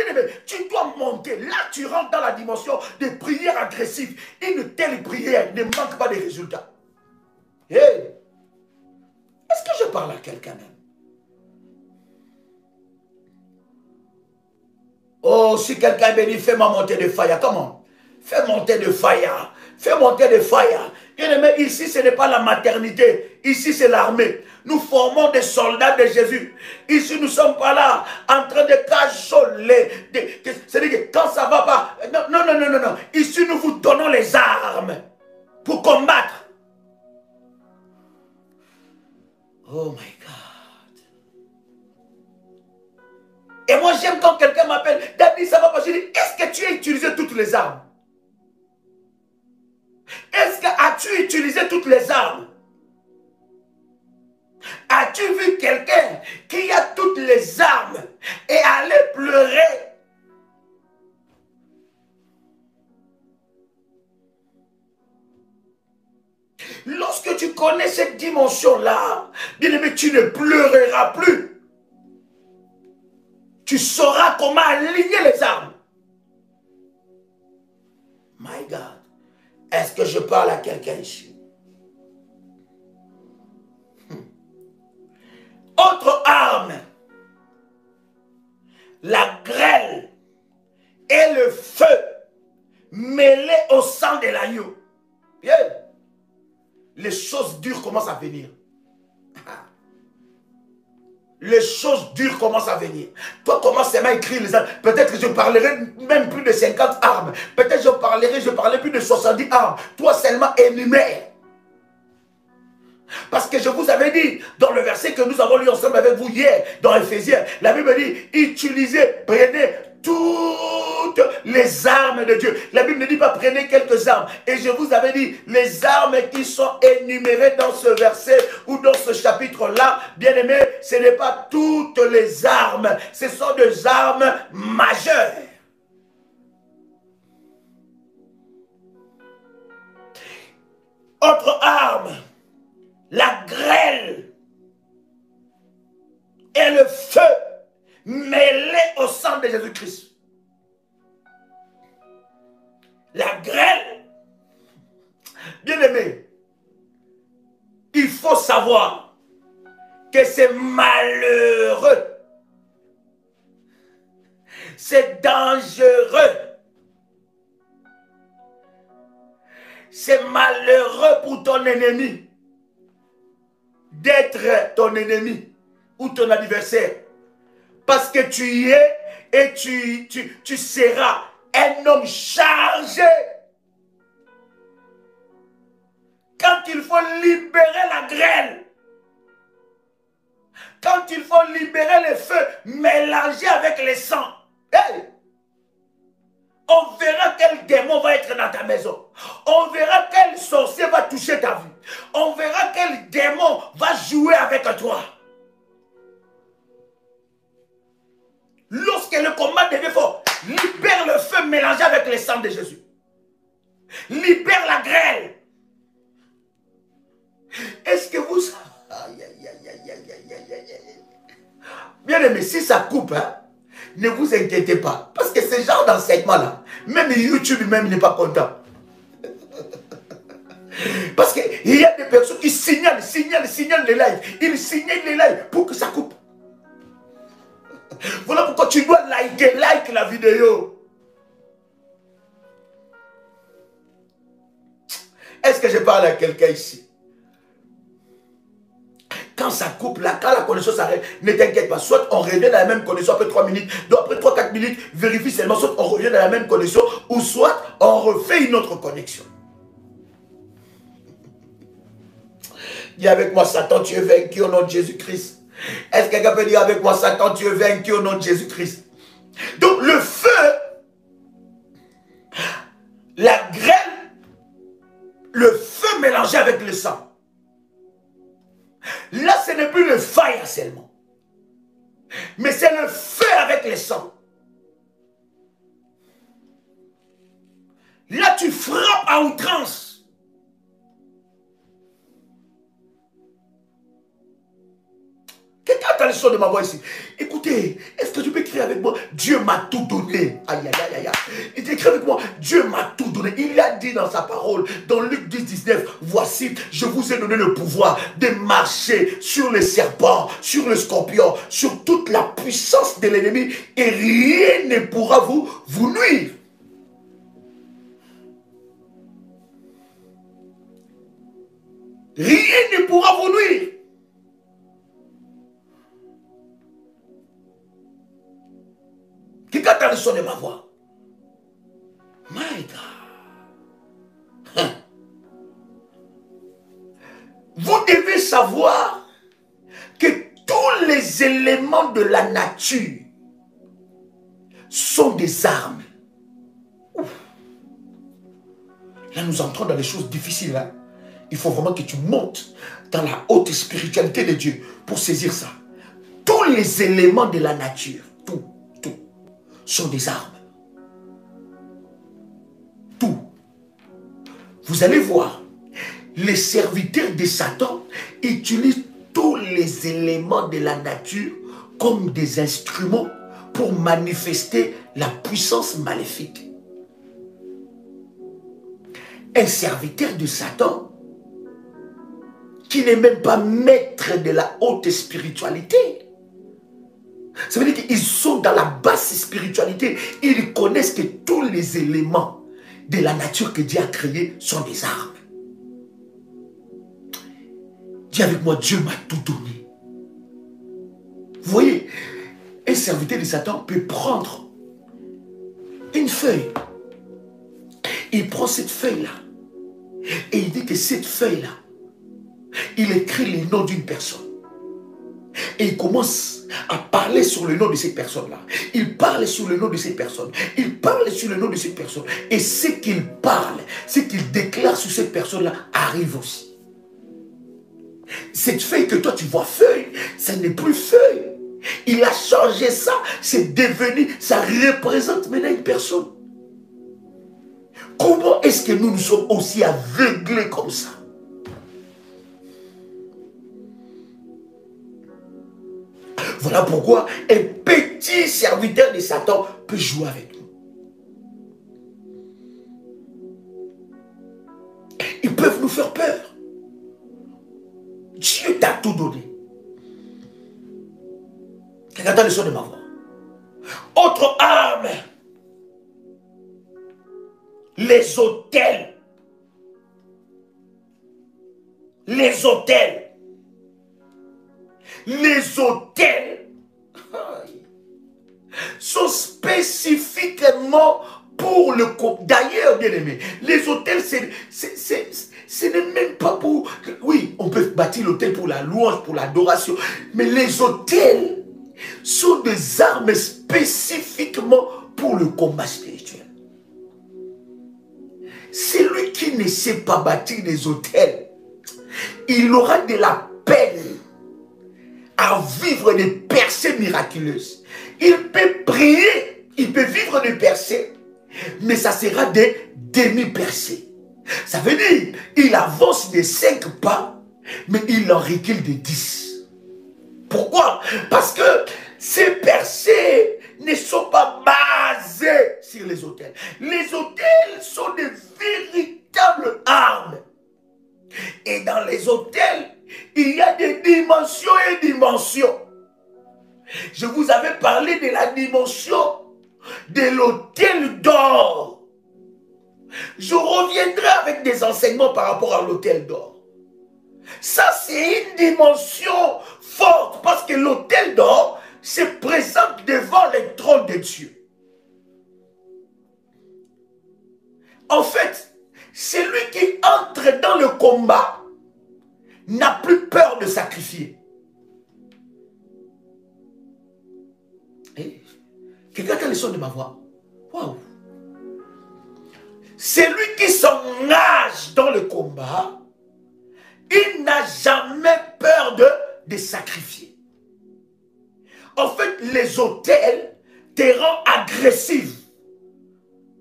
Tu dois monter, là tu rentres dans la dimension de prière agressive. Une telle prière ne manque pas de résultats. Hey! Est-ce que je parle à quelqu'un même? Oh, si quelqu'un est béni, fais-moi monter de fire. Comment? Fais monter de fire. Fais monter de fire. Bien-aimé, ici, ce n'est pas la maternité. Ici, c'est l'armée. Nous formons des soldats de Jésus. Ici, nous ne sommes pas là en train de cajoler. C'est-à-dire que quand ça ne va pas... Non, non, non, non, non, non. Ici, nous vous donnons les armes pour combattre. Oh my God. Et moi, j'aime quand quelqu'un m'appelle. David, ça va pas. Je dis, est-ce que tu as utilisé toutes les armes? Est-ce que as-tu utilisé toutes les armes? As-tu vu quelqu'un qui a toutes les armes et aller pleurer? Lorsque tu connais cette dimension-là, bien-aimé, tu ne pleureras plus. Tu sauras comment aligner les armes. My God. Est-ce que je parle à quelqu'un ici? Autre arme. La grêle et le feu mêlés au sang de l'agneau. Bien. Les choses dures commencent à venir. Les choses dures commencent à venir. Toi, commence à écrire les armes. Peut-être que je parlerai même plus de 50 armes. Peut-être que je parlerai plus de 70 armes. Toi seulement énumère. Parce que je vous avais dit, dans le verset que nous avons lu ensemble avec vous hier, dans Éphésiens, la Bible dit, utilisez, prenez toutes les armes de Dieu. La Bible ne dit pas prenez quelques armes. Et je vous avais dit, les armes qui sont énumérées dans ce verset ou dans ce chapitre-là, bien aimé, ce n'est pas toutes les armes. Ce sont des armes majeures. Autre arme, la grêle et le feu mêlés au sang de Jésus-Christ. La grêle, bien aimé, faut savoir que c'est malheureux. C'est dangereux. C'est malheureux pour ton ennemi d'être ton ennemi ou ton adversaire. Parce que tu y es et tu seras un homme chargé. Quand il faut libérer la grêle, quand il faut libérer le feu mélangé avec le sang, hey, on verra quel démon va être dans ta maison. On verra quel sorcier va toucher ta vie. On verra quel démon va jouer avec toi. Lorsque le combat devient fort, libère le feu mélangé avec le sang de Jésus. Libère la grêle. Est-ce que vous... Bien aimé, si ça coupe, hein, ne vous inquiétez pas. Parce que ce genre d'enseignement-là, même YouTube même n'est pas content. Parce qu'il y a des personnes qui signalent les lives. Ils signalent les lives pour que ça coupe. Voilà pourquoi tu dois like la vidéo. Est-ce que je parle à quelqu'un ici? Quand ça coupe là, quand la connexion s'arrête, ne t'inquiète pas. Soit on revient dans la même connexion après 3 minutes, donc après 3-4 minutes, vérifie seulement, soit on revient dans la même connexion, ou soit on refait une autre connexion. Dis avec moi, Satan, tu es vaincu au nom de Jésus-Christ. Est-ce que quelqu'un peut dire avec moi, Satan, tu es vaincu au nom de Jésus-Christ? Donc le feu, la grêle, le feu mélangé avec le sang. Là, ce n'est plus le fire seulement. Mais c'est le feu avec le sang. Là, tu frappes à outrance. Quelqu'un a le son de ma voix ici. Écoutez, est-ce que tu peux écrire avec moi? Dieu m'a tout donné. Aïe, aïe, aïe, aïe. Il écrit avec moi. Dieu m'a tout donné. Il a dit dans sa parole, dans Luc 10, 19, voici, je vous ai donné le pouvoir de marcher sur les serpents, sur les scorpions, sur toute la puissance de l'ennemi, et rien ne pourra vous nuire. Rien ne pourra vous nuire. Quelqu'un a le son de ma voix. My God. Vous devez savoir que tous les éléments de la nature sont des armes. Ouf. Là, nous entrons dans des choses difficiles. Hein? Il faut vraiment que tu montes dans la haute spiritualité de Dieu pour saisir ça. Tous les éléments de la nature, tout, sont des armes. Tout. Vous allez voir, les serviteurs de Satan utilisent tous les éléments de la nature comme des instruments pour manifester la puissance maléfique. Un serviteur de Satan qui n'est même pas maître de la haute spiritualité. Ça veut dire qu'ils sont dans la basse spiritualité. Ils connaissent que tous les éléments de la nature que Dieu a créés sont des armes. Dis avec moi, Dieu m'a tout donné. Vous voyez, un serviteur de Satan peut prendre une feuille. Il prend cette feuille-là. Et il dit que cette feuille-là, il écrit le nom d'une personne. Et il commence à parler sur le nom de cette personne-là. Il parle sur le nom de cette personne. Il parle sur le nom de cette personne. Et ce qu'il parle, ce qu'il déclare sur cette personne-là arrive aussi. Cette feuille que toi tu vois feuille, ça n'est plus feuille. Il a changé ça. C'est devenu, ça représente maintenant une personne. Comment est-ce que nous sommes aussi aveuglés comme ça? Voilà pourquoi un petit serviteur de Satan peut jouer avec nous. Ils peuvent nous faire peur. Quelqu'un le son de ma voix. Autre arme. Les autels. Les autels. Les autels sont spécifiquement pour le couple. D'ailleurs, bien aimé, les autels, ce n'est même pas pour... Oui, on peut bâtir l'autel pour la louange, pour l'adoration, mais les autels sont des armes spécifiquement pour le combat spirituel. Celui qui ne sait pas bâtir des autels, il aura de la peine à vivre des percées miraculeuses. Il peut prier, il peut vivre des percées, mais ça sera des demi-percées. Ça veut dire, il avance de 5 pas, mais il en recule de 10. Pourquoi? Parce que ces percées ne sont pas basées sur les autels. Les autels sont des véritables armes. Et dans les autels, il y a des dimensions et dimensions. Je vous avais parlé de la dimension de l'autel d'or. Je reviendrai avec des enseignements par rapport à l'autel d'or. Ça, c'est une dimension forte parce que l'autel d'or se présente devant le trône de Dieu. En fait, celui qui entre dans le combat n'a plus peur de sacrifier. Quelqu'un a le son de ma voix. Waouh! Celui qui s'engage dans le combat, il n'a jamais peur de sacrifier. En fait, les autels te rendent agressif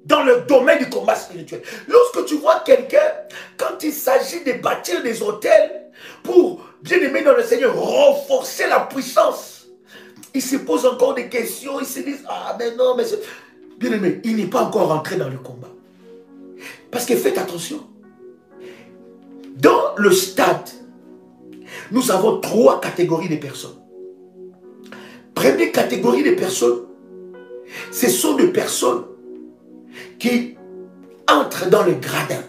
dans le domaine du combat spirituel. Lorsque tu vois quelqu'un, quand il s'agit de bâtir des autels pour, bien aimé dans le Seigneur, renforcer la puissance, il se pose encore des questions, il se dit, ah mais non, mais bien aimé, il n'est pas encore rentré dans le combat. Parce que faites attention, dans le stade, nous avons 3 catégories de personnes. Première catégorie de personnes, ce sont des personnes qui entrent dans le gradin,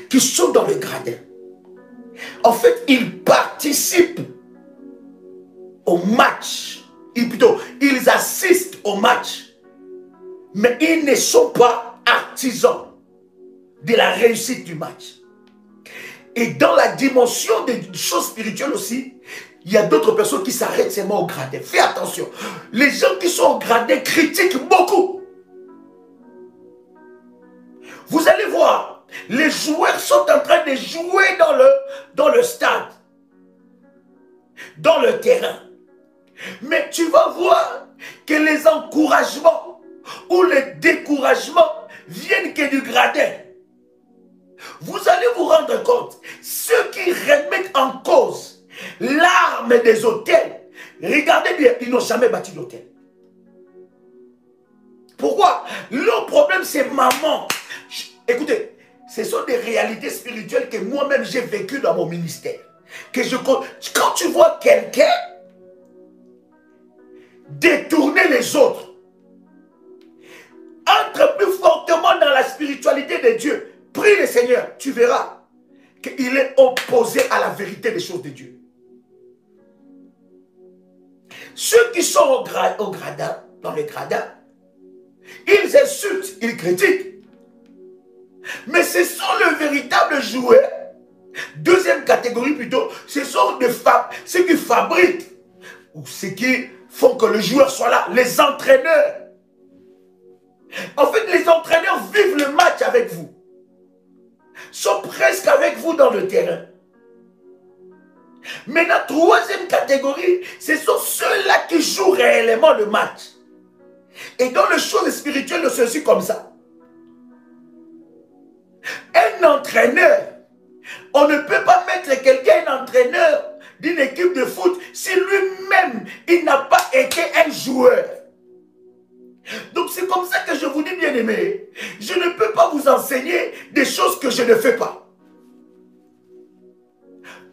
qui sont dans le gradin. En fait, ils participent au match, ils assistent au match, mais ils ne sont pas artisans de la réussite du match. Et dans la dimension des choses spirituelles aussi, il y a d'autres personnes qui s'arrêtent seulement au gradin. Fais attention, les gens qui sont au gradin critiquent beaucoup. Vous allez voir, les joueurs sont en train de jouer dans le stade, dans le terrain. Mais tu vas voir que les encouragements ou les découragements viennent que du gradin. Vous allez vous rendre compte, ceux qui remettent en cause l'arme des autels, regardez bien, ils n'ont jamais bâti d'autel. Pourquoi? Le problème c'est maman. Écoutez, ce sont des réalités spirituelles que moi-même j'ai vécues dans mon ministère. Quand tu vois quelqu'un détourner les autres, entre plus fortement dans la spiritualité de Dieu, prie le Seigneur, tu verras qu'il est opposé à la vérité des choses de Dieu. Ceux qui sont au gradin, dans le gradin, ils insultent, ils critiquent. Mais ce sont les véritables joueurs. Deuxième catégorie plutôt, ce sont ceux qui fabriquent ou ceux qui font que le joueur soit là, les entraîneurs. En fait, les entraîneurs vivent le match avec vous. Sont presque avec vous dans le terrain. Maintenant, troisième catégorie, ce sont ceux-là qui jouent réellement le match. Et dans les choses spirituelles, c'est aussi comme ça. Un entraîneur, on ne peut pas mettre quelqu'un, un entraîneur d'une équipe de foot, si lui-même, il n'a pas été un joueur. Donc c'est comme ça que je vous dis, bien aimé, je ne peux pas vous enseigner des choses que je ne fais pas.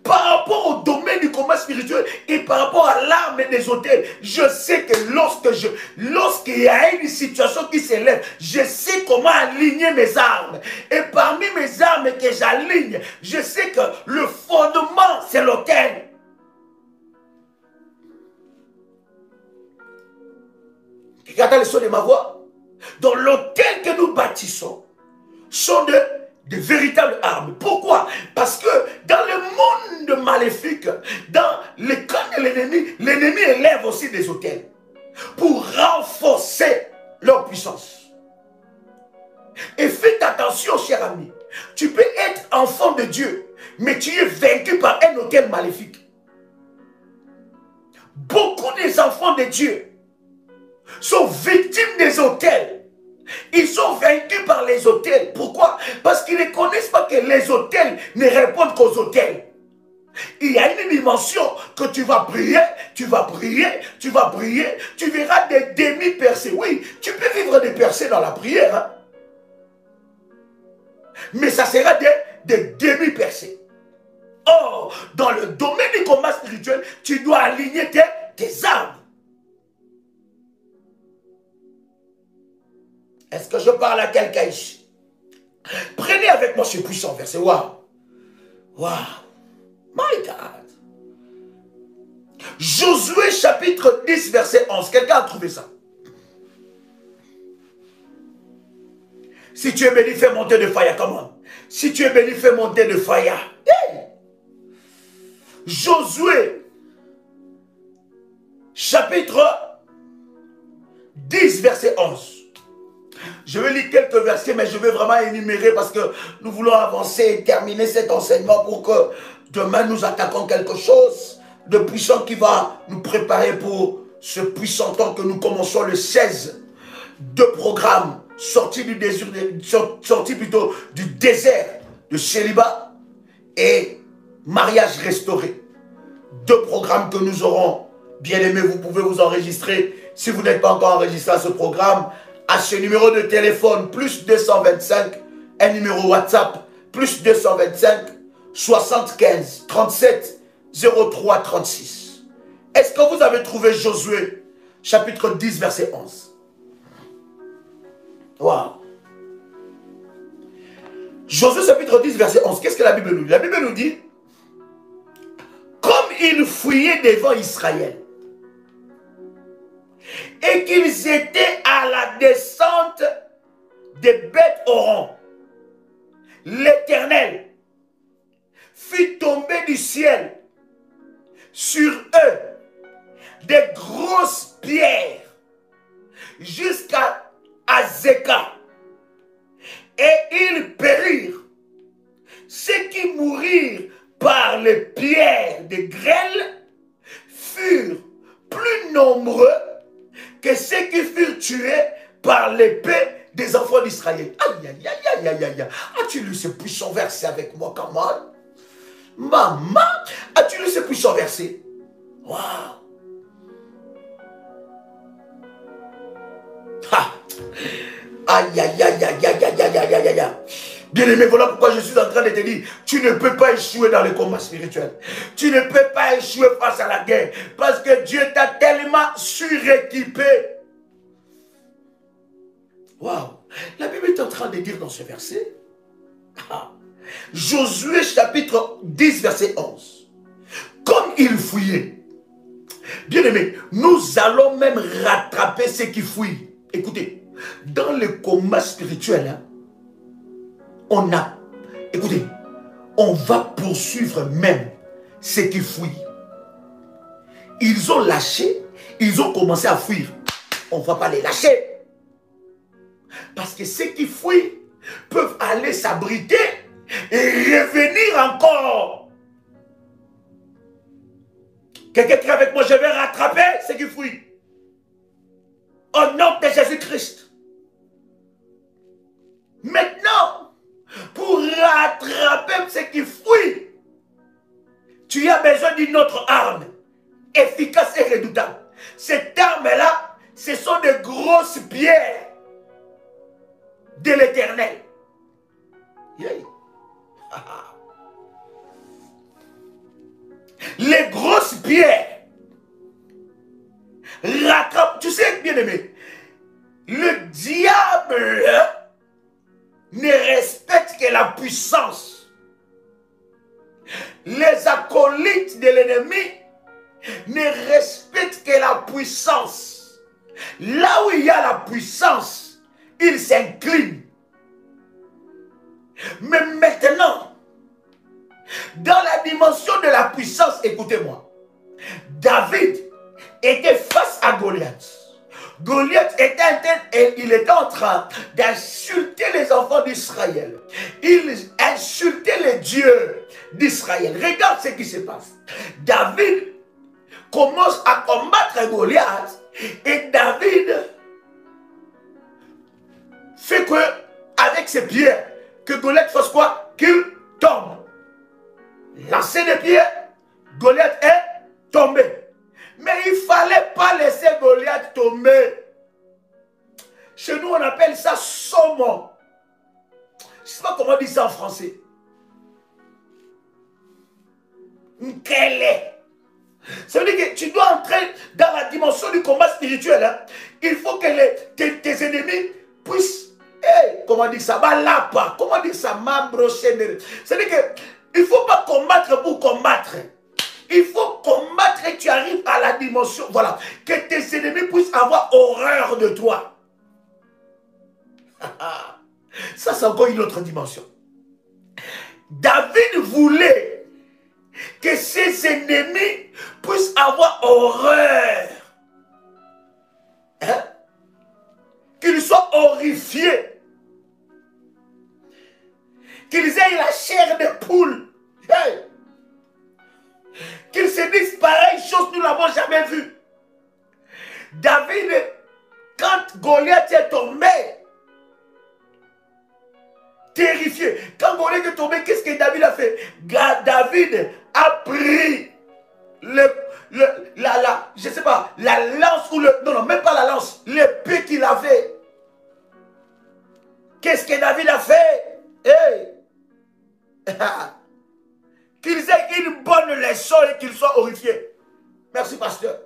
Par rapport au domaine du combat spirituel et par rapport à l'arme armes des autels. Je sais que lorsqu'il y a une situation qui s'élève, je sais comment aligner mes armes. Et parmi mes armes que j'aligne, je sais que le fondement, c'est l'autel. Regardez le son de ma voix. Dans l'autel que nous bâtissons, sont de véritables armes. Pourquoi? Parce que dans le monde maléfique, dans le camp de l'ennemi élève aussi des autels pour renforcer leur puissance. Et faites attention, cher ami. Tu peux être enfant de Dieu, mais tu es vaincu par un autel maléfique. Beaucoup des enfants de Dieu sont victimes des autels. Ils sont vaincus par les autels. Pourquoi? Parce qu'ils ne connaissent pas que les autels ne répondent qu'aux autels. Il y a une dimension que tu vas prier, tu vas prier, tu vas prier, tu verras des demi-percées. Oui, tu peux vivre des percées dans la prière, hein? Mais ça sera des demi-percées. Or, dans le domaine du combat spirituel, tu dois aligner tes armes. Est-ce que je parle à quelqu'un ici? Prenez avec moi ce puissant verset. Waouh! Waouh! My God! Josué chapitre 10 verset 11. Quelqu'un a trouvé ça? Si tu es béni, fais monter de fire. Comment? Si tu es béni, fais monter de fire. Hey! Josué chapitre 10 verset 11. Je vais lire quelques versets, mais je vais vraiment énumérer parce que nous voulons avancer et terminer cet enseignement pour que demain nous attaquons quelque chose de puissant qui va nous préparer pour ce puissant temps que nous commençons le 16 de programme sorti du désir, sorti plutôt du désert de célibat et mariage restauré. Deux programmes que nous aurons. Bien aimé, vous pouvez vous enregistrer si vous n'êtes pas encore enregistré à ce programme. À ce numéro de téléphone, plus 225, un numéro WhatsApp, plus 225, 75, 37, 03, 36. Est-ce que vous avez trouvé Josué, chapitre 10, verset 11? Waouh! Josué, chapitre 10, verset 11, qu'est-ce que la Bible nous dit? La Bible nous dit, comme ils fuyaient devant Israël, et qu'ils étaient à la descente des bêtes au rang, l'Éternel fit tomber du ciel sur eux des grosses pierres jusqu'à Azeka, et ils périrent. Ceux qui mourirent par les pierres de grêle furent plus nombreux que ceux qui furent tués par l'épée des enfants d'Israël. Aïe, aïe, aïe, aïe, aïe, aïe. As-tu lu ce puissant verset avec moi, comment? Maman, as-tu lu ce puissant verset? Waouh! Aïe, aïe, aïe, aïe, aïe, aïe, aïe, aïe, aïe, aïe. Bien-aimé, voilà pourquoi je suis en train de te dire, tu ne peux pas échouer dans le combat spirituel. Tu ne peux pas échouer face à la guerre. Parce que Dieu t'a tellement suréquipé. Waouh! La Bible est en train de dire dans ce verset, Josué chapitre 10 verset 11, comme il fouillait. Bien-aimé, nous allons même rattraper ceux qui fouillent. Écoutez, dans le combat spirituel, hein, écoutez, on va poursuivre même ceux qui fuient. Ils ont lâché, ils ont commencé à fuir. On ne va pas les lâcher. Parce que ceux qui fuient peuvent aller s'abriter et revenir encore. Quelqu'un qui est avec moi, je vais rattraper ceux qui fuient. Au nom de Jésus-Christ. Maintenant, pour rattraper ceux qui fuient, tu as besoin d'une autre arme, efficace et redoutable. Cette arme-là, ce sont de grosses pierres de l'Éternel. Yeah. Les grosses pierres bien-aimé, le diable ne respecte que la puissance. Les acolytes de l'ennemi ne respectent que la puissance. Là où il y a la puissance, il s'incline. Mais maintenant, dans la dimension de la puissance, écoutez-moi, David était face à Goliath. Goliath était en train d'insulter les enfants d'Israël. Il insultait les dieux d'Israël. Regarde ce qui se passe. David commence à combattre Goliath et David fait que, avec ses pierres, que Goliath fasse quoi? Qu'il tombe. Lancer des pierres, Goliath est tombé. Mais il ne fallait pas laisser Goliath tomber. Chez nous, on appelle ça saumon. Je ne sais pas comment on dit ça en français. Nkele. Ça veut dire que tu dois entrer dans la dimension du combat spirituel. Hein. Il faut que tes ennemis puissent, comment dire ça, balapa, comment dire ça, mambrochener. C'est-à-dire qu'il ne faut pas combattre pour combattre. Il faut combattre et tu arrives à la dimension, voilà, que tes ennemis puissent avoir horreur de toi. Ça, c'est encore une autre dimension. David voulait que ses ennemis puissent avoir horreur. Hein? Qu'ils soient horrifiés. Qu'ils aient la chair de poule. Hey! Qu'ils se disent pareille chose, nous ne l'avons jamais vu. David, quand Goliath est tombé, terrifié. Quand Goliath est tombé, qu'est-ce que David a fait? David a pris je sais pas, la lance ou non, même pas la lance, l'épée qu'il avait. Qu'est-ce que David a fait? Hey! Qu'ils aient une bonne leçon et qu'ils soient horrifiés. Merci, pasteur.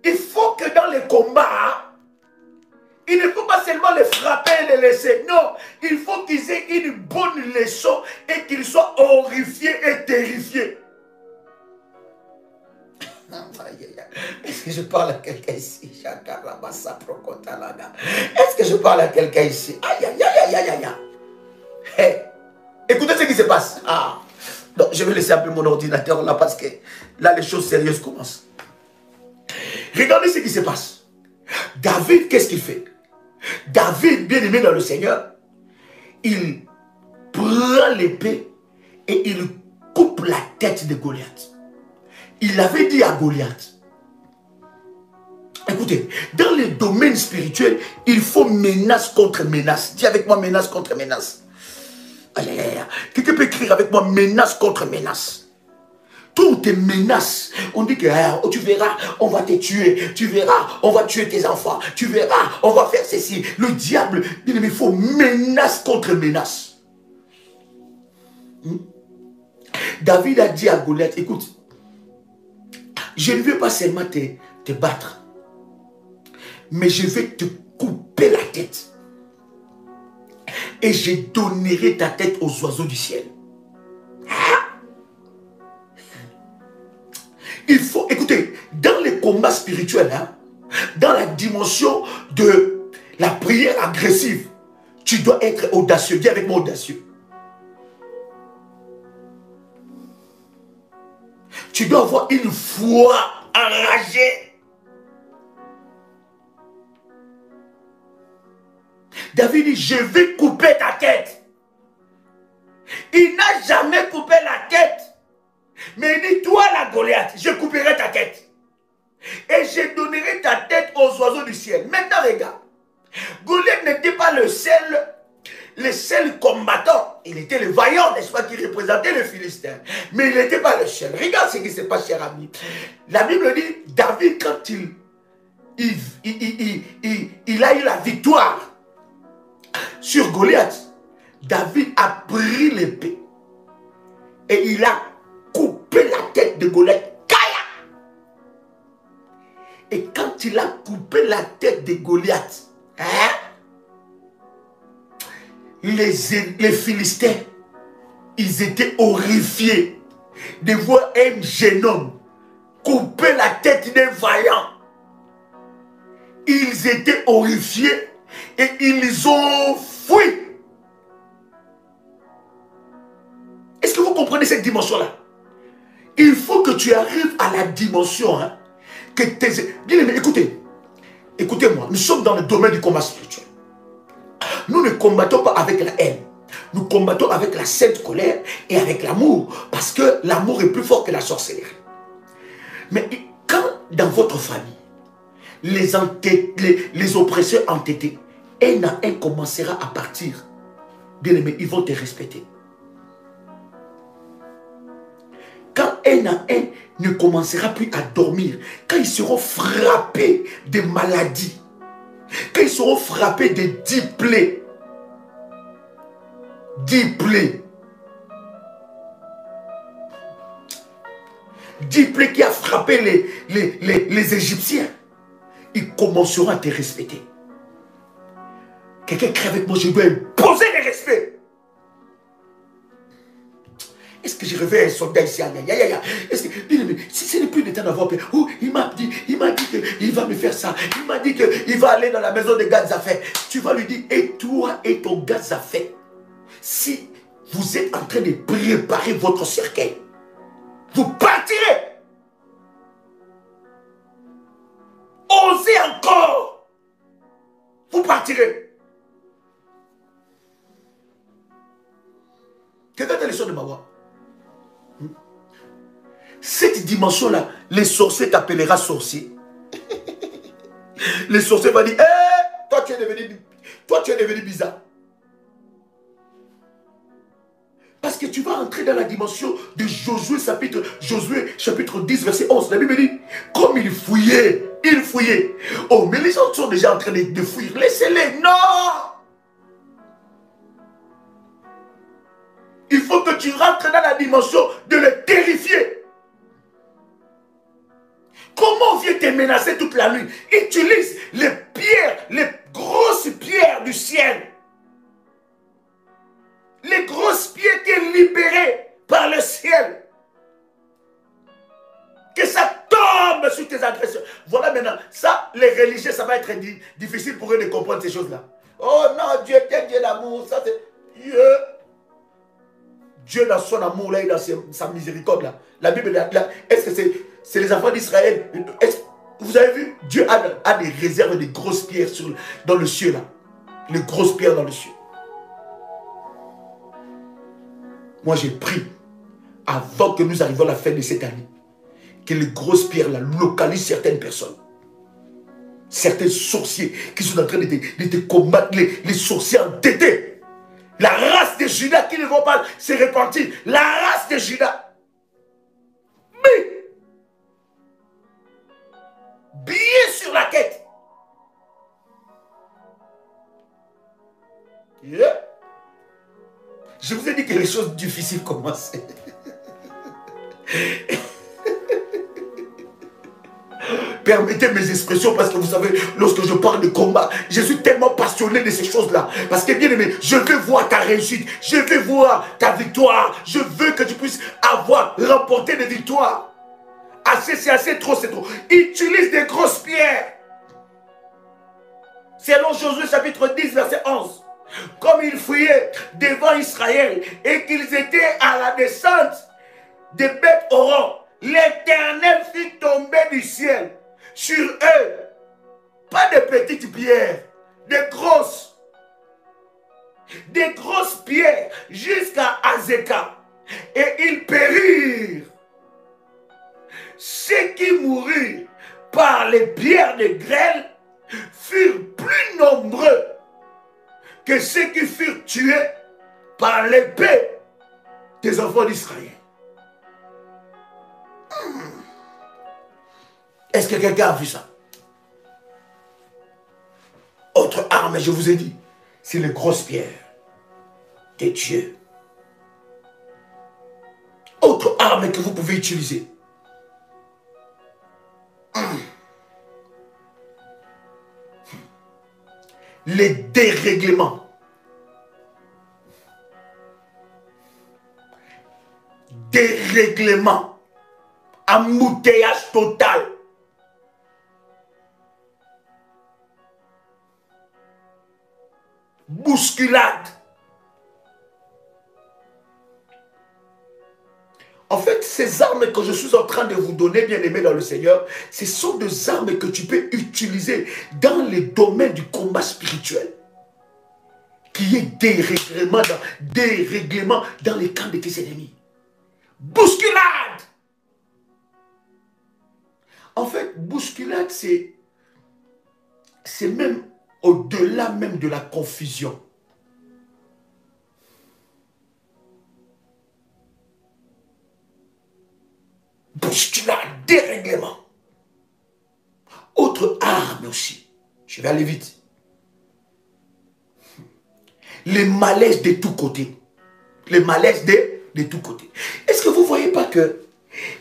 Il faut que dans les combats, il ne faut pas seulement les frapper et les laisser. Non, il faut qu'ils aient une bonne leçon et qu'ils soient horrifiés et terrifiés. Est-ce que je parle à quelqu'un ici? Est-ce que je parle à quelqu'un ici? Aïe, aïe, aïe, aïe, aïe, aïe. Hey, écoutez ce qui se passe. Donc, je vais laisser un peu mon ordinateur là parce que là, les choses sérieuses commencent. Regardez ce qui se passe. David, qu'est-ce qu'il fait? David, bien aimé dans le Seigneur, il prend l'épée et il coupe la tête de Goliath. Il avait dit à Goliath, écoutez, dans les domaines spirituels, il faut menace contre menace. Dis avec moi menace contre menace. Aïe, aïe, aïe. Quelqu'un peut écrire avec moi menace contre menace. Toutes tes menaces, on dit que oh, tu verras, on va te tuer, tu verras, on va tuer tes enfants, tu verras, on va faire ceci. Le diable, il faut menace contre menace. David a dit à Goliath, écoute, je ne veux pas seulement te battre, mais je vais te couper la tête. Et je donnerai ta tête aux oiseaux du ciel. Il faut, écoutez, dans les combats spirituels, hein, dans la dimension de la prière agressive, tu dois être audacieux. Dis avec moi audacieux. Tu dois avoir une foi enragée. David dit, je vais couper ta tête. Il n'a jamais coupé la tête. Mais il dit, toi la Goliath, je couperai ta tête. Et je donnerai ta tête aux oiseaux du ciel. Maintenant regarde, Goliath n'était pas le seul combattant. Il était le vaillant, n'est-ce pas, qui représentait le Philistin. Mais il n'était pas le seul. Regarde ce qui se passe, cher ami. La Bible dit, David, quand il a eu la victoire sur Goliath, David a pris l'épée et il a coupé la tête de Goliath. Et quand il a coupé la tête de Goliath, hein, les Philistins, ils étaient horrifiés de voir un jeune homme couper la tête d'un vaillant. Ils étaient horrifiés et ils ont fui. Est-ce que vous comprenez cette dimension-là? Il faut que tu arrives à la dimension, hein, que tes... Bien aimé, écoutez, écoutez-moi, nous sommes dans le domaine du combat spirituel. Nous ne combattons pas avec la haine. Nous combattons avec la sainte colère et avec l'amour. Parce que l'amour est plus fort que la sorcellerie. Mais quand dans votre famille, les oppresseurs entêtés, un à un commencera à partir, bien aimé, ils vont te respecter. Quand un à un ne commencera plus à dormir, quand ils seront frappés de maladies, quand ils seront frappés de 10 plaies, 10 plaies, 10 plaies qui a frappé les Égyptiens, ils commenceront à te respecter. Quelqu'un crie avec moi, je dois imposer le respect. Est-ce que je réveille un soldat ici? Est-ce que, si ce n'est plus le temps d'avoir peur, oh, il m'a dit qu'il va me faire ça. Il m'a dit qu'il va aller dans la maison de Gazafé. Tu vas lui dire, et toi et ton Gazafé, si vous êtes en train de préparer votre cercueil, vous partirez. Osez encore. Vous partirez. Quelqu'un a les sons de ma voix? Cette dimension-là, les sorciers t'appellera sorcier. Les sorciers vont dire, hey, toi tu es devenu bizarre. Parce que tu vas entrer dans la dimension de Josué chapitre 10, verset 11. La Bible dit, comme il fouillait. Oh, mais les gens sont déjà en train de fuir. Laissez-les, non! Il faut que tu rentres dans la dimension de les terrifier. Comment vient te menacer toute la nuit? Utilise les pierres, les grosses pierres du ciel. Les grosses pierres qui sont libérées par le ciel. Que ça tombe sur tes agresseurs. Voilà maintenant, ça, les religieux, ça va être difficile pour eux de comprendre ces choses-là. Oh non, Dieu est Dieu d'amour. Ça c'est Dieu. Dieu dans son amour, là, et dans sa miséricorde, là. La Bible, là, est-ce que c'est les enfants d'Israël? Vous avez vu? Dieu a des réserves de grosses pierres dans le ciel, là. Les grosses pierres dans le ciel. Moi, j'ai prié, avant que nous arrivions à la fin de cette année, que les grosses pierres, là, localisent certaines personnes. Certains sorciers qui sont en train de te combattre, les sorciers entêtés. La race de Judas qui ne vont pas se repentir. La race de Judas. Mais, bien sur la quête. Yeah. Je vous ai dit que les choses difficiles commencent. Permettez mes expressions parce que vous savez, lorsque je parle de combat, je suis tellement passionné de ces choses-là. Parce que bien aimé, je veux voir ta réussite, je veux voir ta victoire, je veux que tu puisses remporter des victoires. Assez, c'est assez, trop, c'est trop. Utilise des grosses pierres. Selon Josué chapitre 10, verset 11. Comme ils fouillaient devant Israël et qu'ils étaient à la descente de Beth-Horon, l'Éternel fit tomber du ciel sur eux, pas de petites pierres, des grosses pierres jusqu'à Azeka, et ils périrent. Ceux qui moururent par les pierres de grêle furent plus nombreux que ceux qui furent tués par l'épée des enfants d'Israël. Est-ce que quelqu'un a vu ça? Autre arme, je vous ai dit, c'est les grosses pierres de Dieu. Autre arme que vous pouvez utiliser. les dérèglements. Dérèglement, embouteillage total. Bousculade. En fait, ces armes que je suis en train de vous donner, bien aimés dans le Seigneur, ce sont des armes que tu peux utiliser dans les domaines du combat spirituel. Qui est dérèglement dans les camps de tes ennemis. Bousculade. En fait, bousculade, c'est même au-delà même de la confusion. Bousculade, dérèglement. Autre arme aussi. Je vais aller vite. Les malaises de tous côtés. Les malaises de tous côtés. Est-ce que vous ne voyez pas que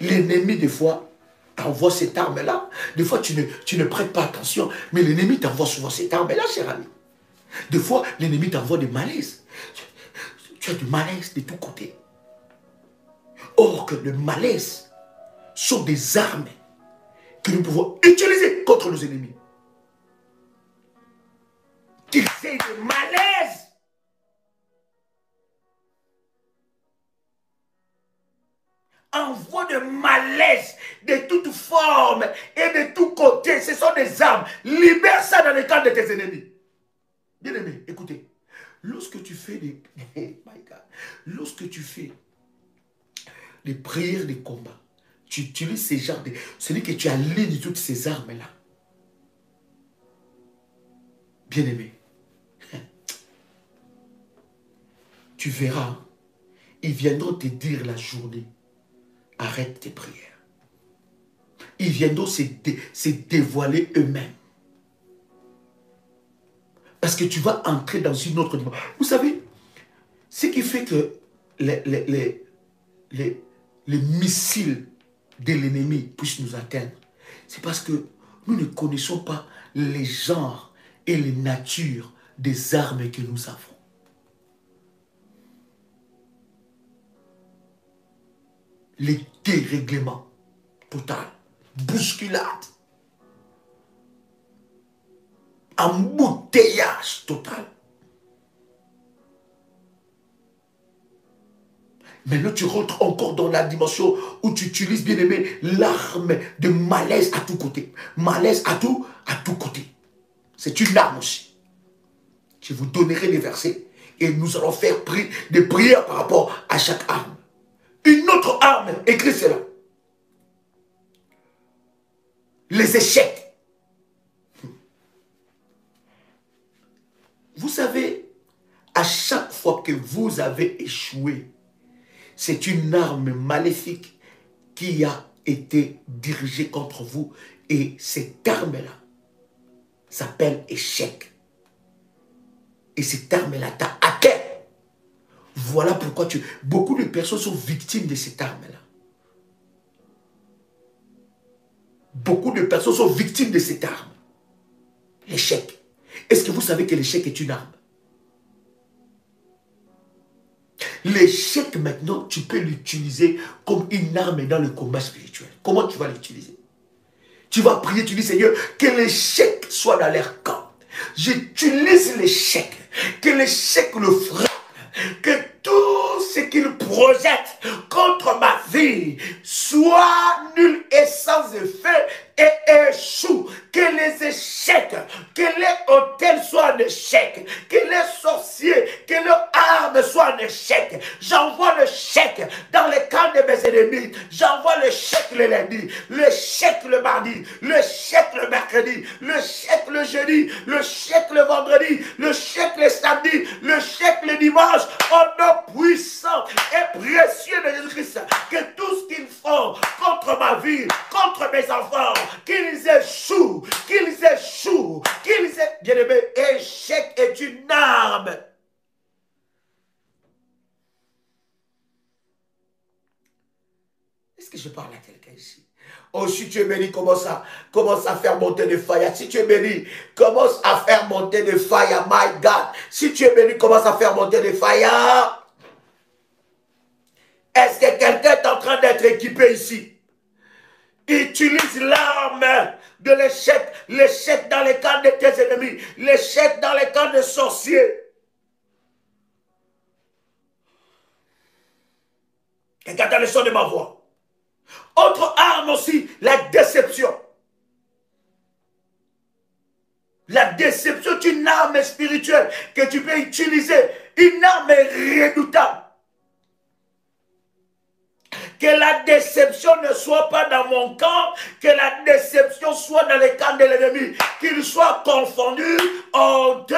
l'ennemi, des fois, t'envoie cette arme-là? Des fois, tu ne prêtes pas attention, mais l'ennemi t'envoie souvent cette arme-là, cher ami. Des fois, l'ennemi t'envoie des malaises. Tu as du malaise de tous côtés. Or que le malaise sont des armes que nous pouvons utiliser contre nos ennemis. Qu'ils aient de malaise. Envoie de malaise de toutes formes et de tous côtés. Ce sont des armes. Libère ça dans le camp de tes ennemis. Bien aimé, écoutez. Lorsque tu fais des... Lorsque tu fais des prières, des combats, tu utilises ces genres de... Celui que tu alignes toutes ces armes-là. Bien aimé. Tu verras, ils viendront te dire la journée, arrête tes prières. Ils viendront se dévoiler eux-mêmes. Parce que tu vas entrer dans une autre dimension. Vous savez, ce qui fait que les missiles de l'ennemi puissent nous atteindre, c'est parce que nous ne connaissons pas les genres et les natures des armes que nous avons. Les dérèglements total, bousculade, embouteillage total. Maintenant, tu rentres encore dans la dimension où tu utilises, bien aimé, l'arme de malaise à tout côté. Malaise à tout côté. C'est une arme aussi. Je vous donnerai les versets et nous allons faire des prières par rapport à chaque arme. Une autre arme, écris cela. Les échecs. Vous savez, à chaque fois que vous avez échoué, c'est une arme maléfique qui a été dirigée contre vous. Et cette arme-là s'appelle échec. Et cette arme-là t'a atteint. Voilà pourquoi beaucoup de personnes sont victimes de cette arme-là. Beaucoup de personnes sont victimes de cette arme. L'échec. Est-ce que vous savez que l'échec est une arme? L'échec maintenant, tu peux l'utiliser comme une arme dans le combat spirituel. Comment tu vas l'utiliser? Tu vas prier, tu dis Seigneur, que l'échec soit dans leur camp. J'utilise l'échec. Que l'échec le frappe. Que tout ce qu'il projette contre ma vie soit nul et sans effet et échoue. Que les échecs, que les hôtels soient un échec, que les sorciers, que leurs armes soient un échec. J'envoie le chèque dans les camps de mes ennemis. J'envoie le chèque le lundi, le chèque le mardi, le chèque le mercredi, le chèque le jeudi, le chèque le vendredi, le chèque le samedi, le chèque le dimanche. Au nom puissant et précieux de Jésus-Christ, que tout ce qu'ils font contre ma vie, contre mes enfants, qu'ils échouent, qu'ils échouent, qu'ils échouent. Bien-aimé, échec est une arme. Est-ce que je parle à quelqu'un ici? Oh, si tu es béni, commence à faire monter des fire. Si tu es béni, commence à faire monter des fire. My God. Si tu es béni, commence à faire monter des fire. Est-ce que quelqu'un est en train d'être équipé ici? Utilise l'arme de l'échec. L'échec dans les camps de tes ennemis. L'échec dans les camps de sorciers. Quelqu'un a le son de ma voix. Autre arme aussi, la déception. La déception est une arme spirituelle que tu peux utiliser. Une arme redoutable. Que la déception ne soit pas dans mon camp, que la déception soit dans les camps de l'ennemi, qu'il soit confondu, honteux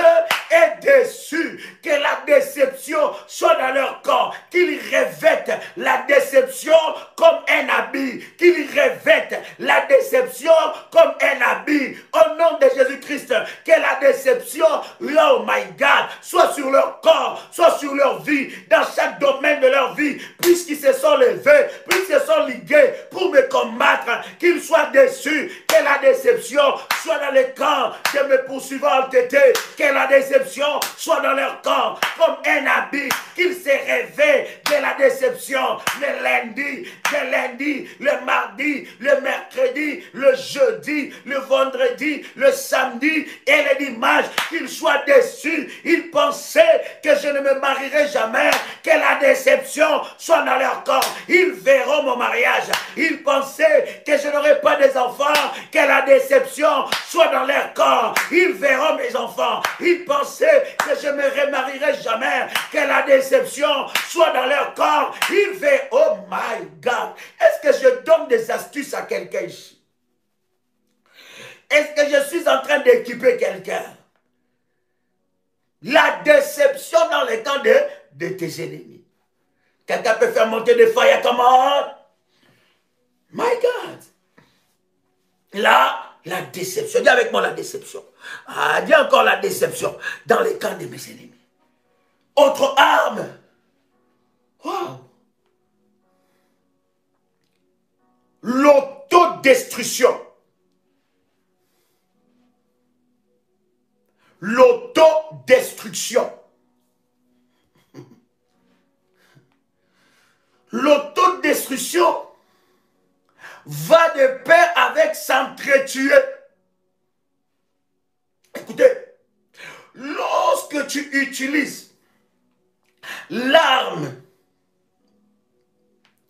et déçu. Que la déception soit dans leur camp, qu'ils revêtent la déception comme un habit, qu'ils revêtent la déception comme un habit. Au nom de Jésus-Christ, que la déception, oh my God, soit sur leur corps, soit sur leur vie, dans chaque domaine de leur vie, puisqu'ils se sont levés, puisqu'ils se sont ligués pour me combattre, qu'ils soient déçus, que la déception soit dans les camps de mes poursuivants entêtés, que la déception soit dans leur camp comme un habit, qu'ils se réveillent de la déception le lundi, le mardi, le mercredi, le jeudi, le vendredi, le samedi et le dimanche, qu'ils soient déçus. Ils pensaient que je ne me marierai jamais, que la déception soit dans leur corps. Ils verront mon mariage. Ils pensaient que je n'aurais pas des enfants, que la déception soit dans leur corps. Ils verront mes enfants. Ils pensaient que je ne me remarierai jamais, que la déception soit dans leur corps. Ils verront, oh my God. Est-ce que je donne des astuces à quelqu'un ici? Est-ce que je suis en train d'équiper quelqu'un? La déception dans les camps de tes ennemis. Quelqu'un peut faire monter des fire, come on. My God. Là, la déception. Dis avec moi la déception. Ah, dis encore la déception dans les camps de mes ennemis. Autre arme. Wow. L'autodestruction. L'autodestruction. L'autodestruction va de pair avec s'entretuer. Écoutez, lorsque tu utilises l'arme,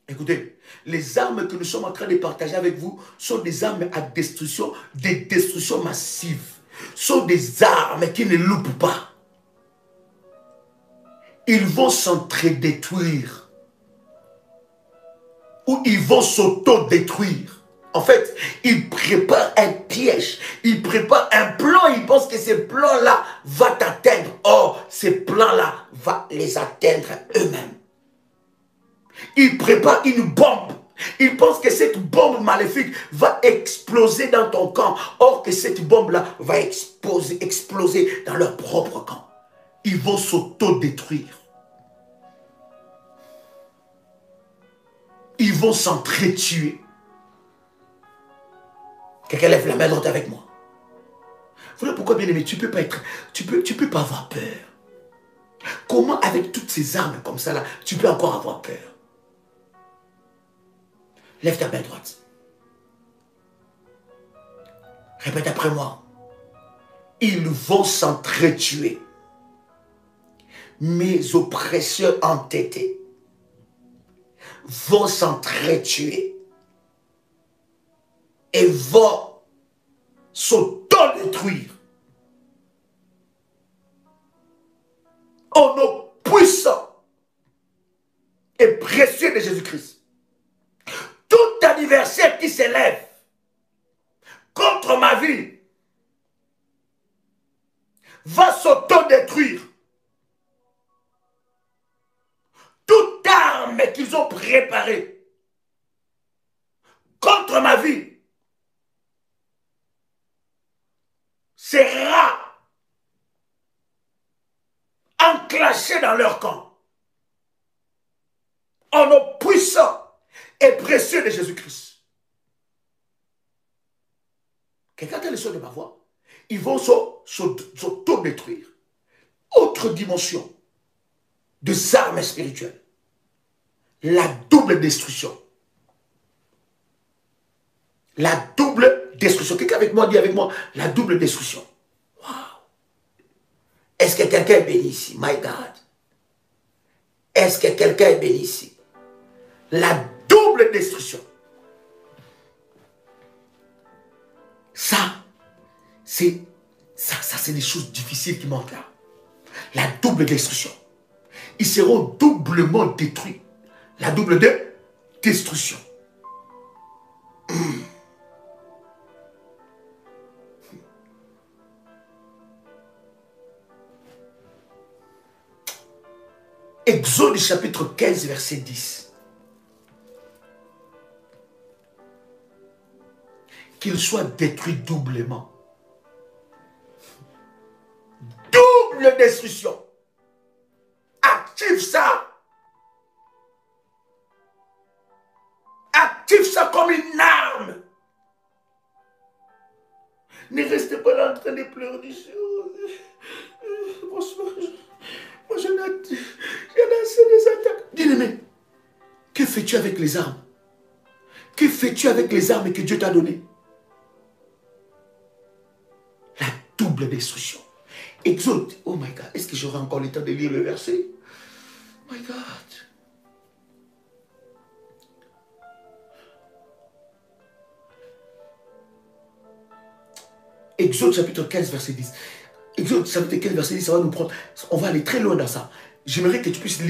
écoutez, les armes que nous sommes en train de partager avec vous sont des armes à destruction, des destructions massives. Sont des armes qui ne loupent pas. Ils vont s'entre-détruire. Ou ils vont s'auto-détruire. En fait, ils préparent un piège. Ils préparent un plan. Ils pensent que ce plan-là va t'atteindre. Or, ce plan-là va les atteindre eux-mêmes. Ils préparent une bombe. Ils pensent que cette bombe maléfique va exploser dans ton camp. Or que cette bombe-là va exploser dans leur propre camp. Ils vont s'auto-détruire. Ils vont s'entretuer. Quelqu'un lève la main droite avec moi. Voilà pourquoi, bien aimé, tu peux pas avoir peur. Comment avec toutes ces armes comme ça là, tu peux encore avoir peur? Lève ta main droite. Répète après moi. Ils vont s'entretuer. Mes oppresseurs entêtés vont s'entretuer et vont s'auto-détruire. Au nom puissant et précieux de Jésus-Christ. Tout adversaire qui s'élève contre ma vie va s'auto-détruire. Toute arme qu'ils ont préparée contre ma vie sera enclenchée dans leur camp. En nom puissant et précieux de Jésus-Christ. Quelqu'un qui a le son de ma voix, ils vont s'auto-détruire. Autre dimension des armes spirituelles. La double destruction. La double destruction. Quelqu'un avec moi dit avec moi, la double destruction. Wow. Est-ce que quelqu'un est béni ici? My God. Est-ce que quelqu'un est béni ici? La double destruction. Ça, c'est des choses difficiles qui manquent là. La double destruction. Ils seront doublement détruits. La double destruction. Exode chapitre 15, verset 10. Qu'il soit détruit doublement. Double destruction. Active ça. Active ça comme une arme. Ne restez pas là en train de pleurer du bonsoir. Moi, j'en ai assez des attaques. Bien-aimé, que fais-tu avec les armes? Que fais-tu avec les armes que Dieu t'a données? La double destruction. Exode. Oh my God. Est-ce que j'aurai encore le temps de lire le verset? Oh my God. Exode chapitre 15, verset 10. Exode chapitre 15, verset 10, ça va nous prendre. On va aller très loin dans ça. J'aimerais que tu puisses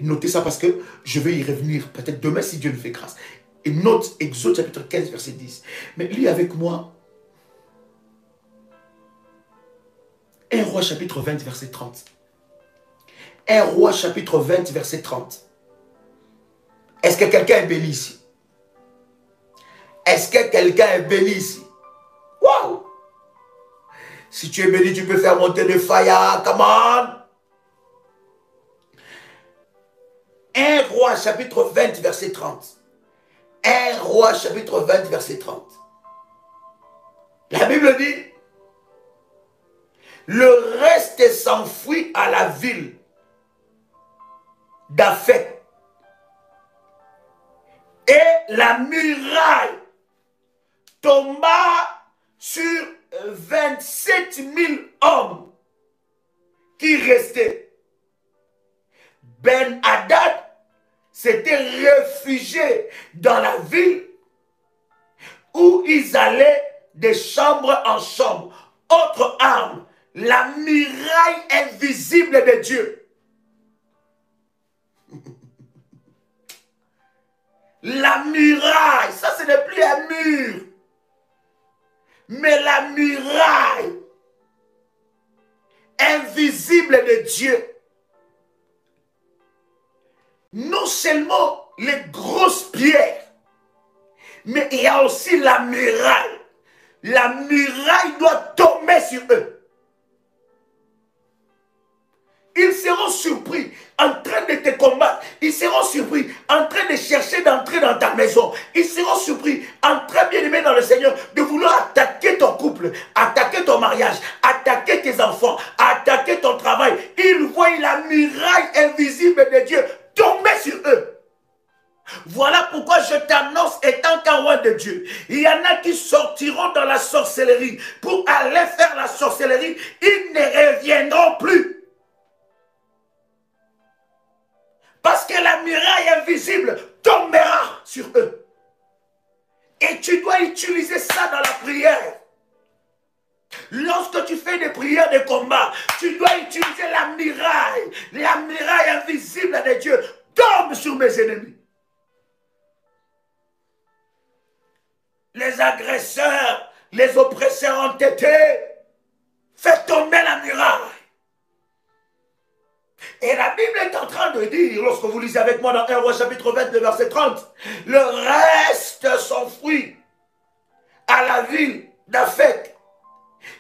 noter ça parce que je vais y revenir peut-être demain si Dieu nous fait grâce. Et note Exode chapitre 15, verset 10. Mais lis avec moi 1 Roi chapitre 20, verset 30. 1 Roi chapitre 20, verset 30. Est-ce que quelqu'un est béni ici? Est-ce que quelqu'un est béni ici? Waouh! Si tu es béni, tu peux faire monter de fire. Come on! 1 Roi chapitre 20, verset 30. 1 Roi chapitre 20, verset 30. La Bible dit, le reste s'enfuit à la ville d'Aphek. Et la muraille tomba sur 27 000 hommes qui restaient. Ben-Hadad s'était réfugié dans la ville où ils allaient de chambre en chambre. Autre arme, la muraille invisible de Dieu. La muraille, ça ce n'est plus un mur, mais la muraille invisible de Dieu. Non seulement les grosses pierres, mais il y a aussi la muraille. La muraille doit tomber sur eux. Ils seront surpris en train de te combattre. Ils seront surpris en train de chercher d'entrer dans ta maison. Ils seront surpris en train, bien aimé dans le Seigneur, de vouloir attaquer ton couple, attaquer ton mariage, attaquer tes enfants, attaquer ton travail. Ils voient la muraille invisible de Dieu tomber sur eux. Voilà pourquoi je t'annonce, étant qu'un roi de Dieu, il y en a qui sortiront dans la sorcellerie pour aller faire la sorcellerie. Ils ne reviendront plus. Parce que la muraille invisible tombera sur eux. Et tu dois utiliser ça dans la prière. Lorsque tu fais des prières de combat, tu dois utiliser la muraille invisible de Dieu. Tombe sur mes ennemis. Les agresseurs, les oppresseurs entêtés, fais tomber la muraille. Et la Bible est en train de dire, lorsque vous lisez avec moi dans 1 Roi chapitre 20, verset 30, le reste s'enfuit à la ville d'Aphek.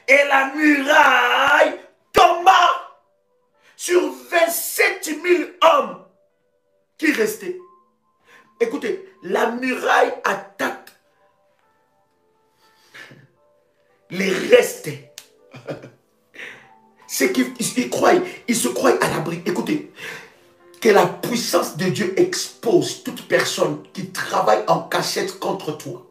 Et la muraille tomba sur 27 000 hommes qui restaient. Écoutez, la muraille attaque les restes. C'est qu'ils ils se croient à l'abri. Écoutez, que la puissance de Dieu expose toute personne qui travaille en cachette contre toi.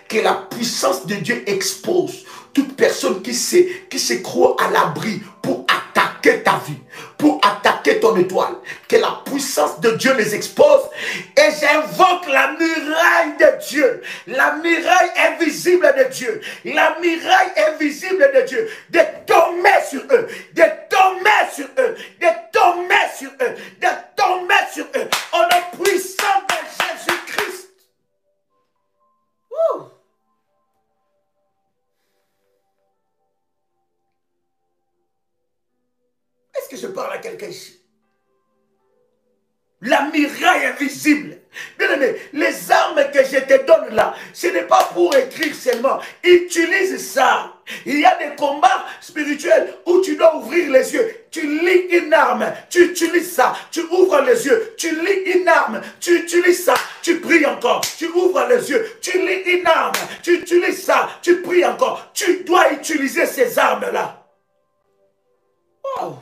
Que la puissance de Dieu expose toute personne qui se croit à l'abri pour attaquer ta vie, pour attaquer ton étoile. Que la puissance de Dieu les expose. Et j'invoque la muraille de Dieu, la muraille invisible de Dieu, la muraille invisible de Dieu, de tomber sur eux, de tomber sur eux, de tomber sur eux, de tomber sur eux, au nom puissant de Jésus-Christ. Est-ce que je parle à quelqu'un ici? La muraille invisible. Bien aimé, les armes que je te donne là, ce n'est pas pour écrire seulement. Utilise ça. Il y a des combats spirituels où tu dois ouvrir les yeux. Tu lis une arme, tu utilises ça. Tu ouvres les yeux, tu lis une arme, tu utilises ça. Tu pries encore, tu ouvres les yeux, tu lis une arme, tu utilises ça, tu pries encore. Tu dois utiliser ces armes-là. Wow.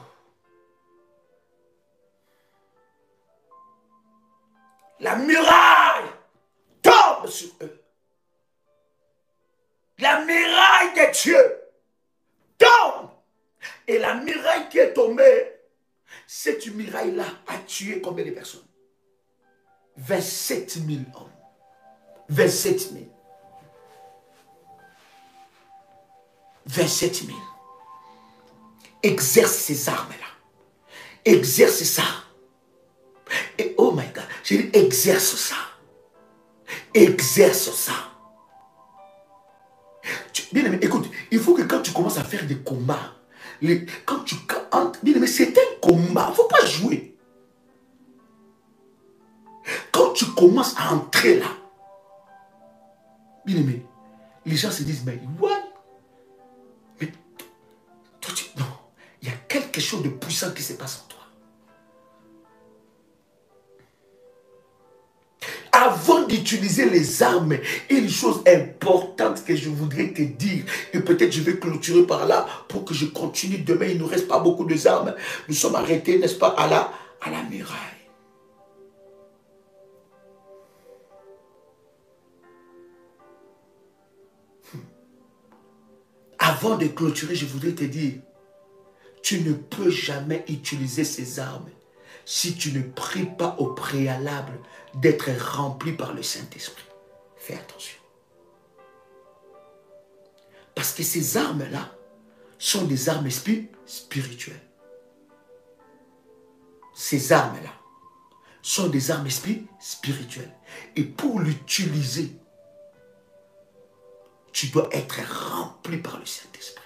La muraille tombe sur eux. La muraille de Dieu tombe. Et la muraille qui est tombée, cette muraille-là a tué combien de personnes? 27 000 hommes. 27 000. 27 000. Exerce ces armes-là. Exerce ça. Et oh my God, j'ai dit exerce ça. Exerce ça. Bien aimé, écoute, il faut que quand tu commences à faire des combats, bien aimé, c'est un combat, il ne faut pas jouer. Quand tu commences à entrer là, bien aimé, les gens se disent, mais what? Mais toi, non, il y a quelque chose de puissant qui se passe en toi. Avant d'utiliser les armes, une chose importante que je voudrais te dire, et peut-être je vais clôturer par là pour que je continue demain. Il ne nous reste pas beaucoup d'armes. Nous sommes arrêtés, n'est-ce pas, à la muraille. Avant de clôturer, je voudrais te dire, tu ne peux jamais utiliser ces armes si tu ne pries pas au préalable d'être rempli par le Saint-Esprit. Fais attention. Parce que ces armes-là sont des armes spirituelles. Ces armes-là sont des armes spirituelles. Et pour l'utiliser, tu dois être rempli par le Saint-Esprit.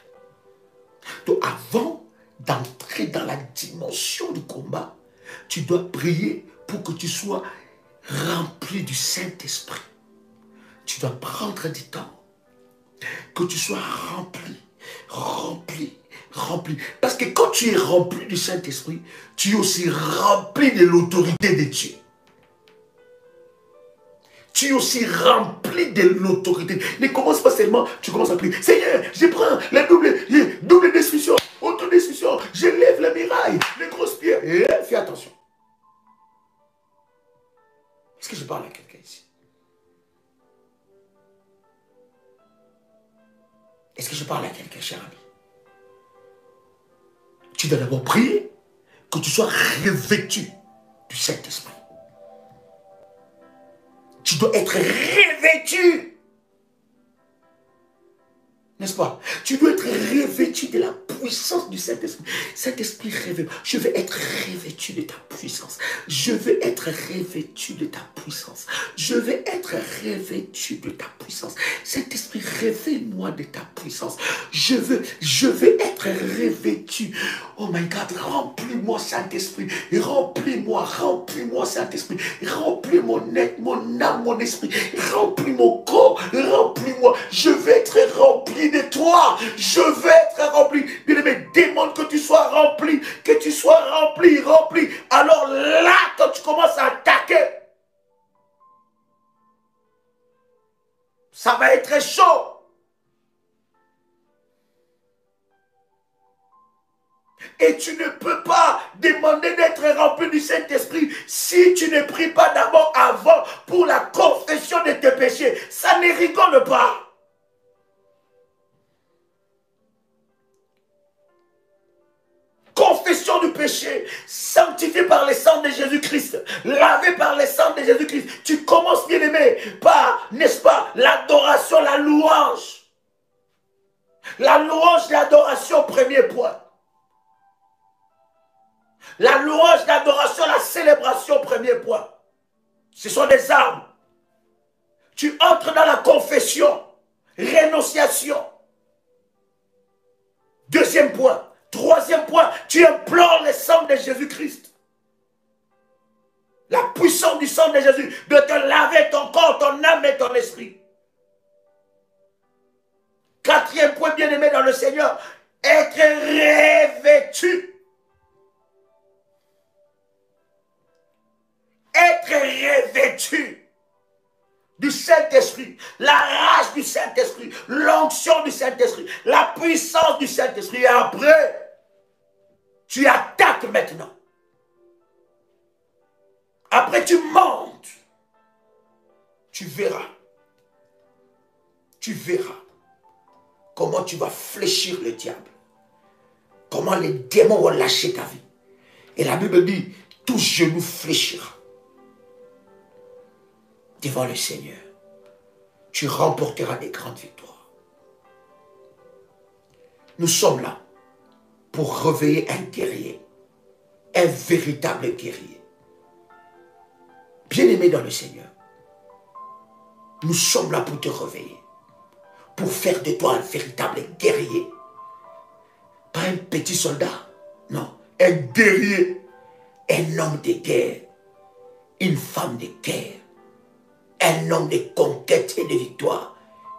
Donc avant d'entrer dans la dimension du combat, tu dois prier pour que tu sois rempli du Saint-Esprit. Tu dois prendre du temps. Que tu sois rempli. Parce que quand tu es rempli du Saint-Esprit, tu es aussi rempli de l'autorité de Dieu. Tu es aussi rempli de l'autorité. Ne commence pas seulement, tu commences à prier. Seigneur, je prends la double destruction, autodestruction, je lève la muraille, les grosses pierres. Et fais attention. Est-ce que je parle à quelqu'un ici? Est-ce que je parle à quelqu'un, cher ami? Tu dois d'abord prier que tu sois revêtu du Saint-Esprit. Tu dois être revêtu. N'est-ce pas? Tu dois être revêtu de la puissance du Saint-Esprit. Saint-Esprit, je veux être revêtu de ta puissance. Je veux être revêtu de ta puissance. Je veux être revêtu de ta puissance. Saint-Esprit, revêt-moi de ta puissance. Je veux être revêtu. Oh my God, remplis-moi, Saint-Esprit. Remplis-moi, Saint-Esprit. Remplis mon âme, mon esprit. Remplis mon corps. Remplis-moi. Je veux être rempli de toi. Je veux être rempli. Bien-aimé, demande que tu sois rempli. Que tu sois rempli. Alors là, quand tu commences à attaquer, ça va être chaud. Et tu ne peux pas demander d'être rempli du Saint-Esprit si tu ne pries pas d'abord avant pour la confession de tes péchés. Ça ne rigole pas. Confession du péché, sanctifié par le sang de Jésus-Christ, lavé par le sang de Jésus-Christ. Tu commences, bien aimé, par, n'est-ce pas, l'adoration, la louange. La louange, l'adoration, premier point. La louange, l'adoration, la célébration, premier point. Ce sont des armes. Tu entres dans la confession, rénonciation. Deuxième point. Troisième point, tu implores le sang de Jésus-Christ. La puissance du sang de Jésus de te laver ton corps, ton âme et ton esprit. Quatrième point, bien-aimé dans le Seigneur, être revêtu. Être revêtu du Saint-Esprit, la rage du Saint-Esprit, l'onction du Saint-Esprit, la puissance du Saint-Esprit. Et après, tu attaques maintenant. Après, tu montes. Tu verras. Tu verras comment tu vas fléchir le diable. Comment les démons vont lâcher ta vie. Et la Bible dit, tout genou fléchira devant le Seigneur. Tu remporteras des grandes victoires. Nous sommes là pour réveiller un guerrier, un véritable guerrier. Bien-aimé dans le Seigneur, nous sommes là pour te réveiller, pour faire de toi un véritable guerrier. Pas un petit soldat, non, un guerrier, un homme de guerre, une femme de guerre. Un homme de conquête et de victoire.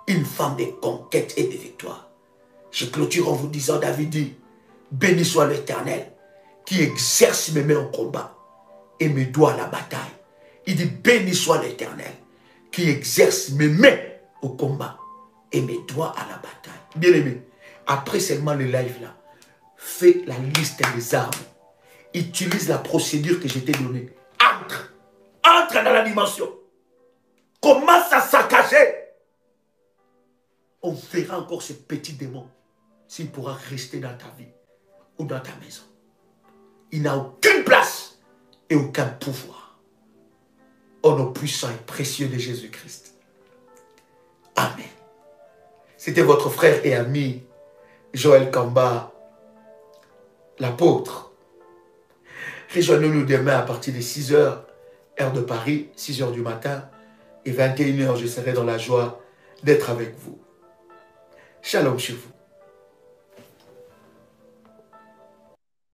Une femme de conquête et de victoire. Je clôture en vous disant, David dit, béni soit l'Éternel qui exerce mes mains au combat et mes doigts à la bataille. Il dit, béni soit l'Éternel qui exerce mes mains au combat et mes doigts à la bataille. Bien aimé, après seulement le live là, fais la liste des armes. Utilise la procédure que je t'ai donnée. Entre dans la dimension. Commence à saccager. On verra encore ce petit démon s'il pourra rester dans ta vie ou dans ta maison. Il n'a aucune place et aucun pouvoir. Au nom puissant et précieux de Jésus-Christ. Amen. C'était votre frère et ami Joël Kamba, l'apôtre. Rejoignez-nous demain à partir de 6 h, heure de Paris, 6 h du matin. Et 21 h, je serai dans la joie d'être avec vous. Shalom chez vous.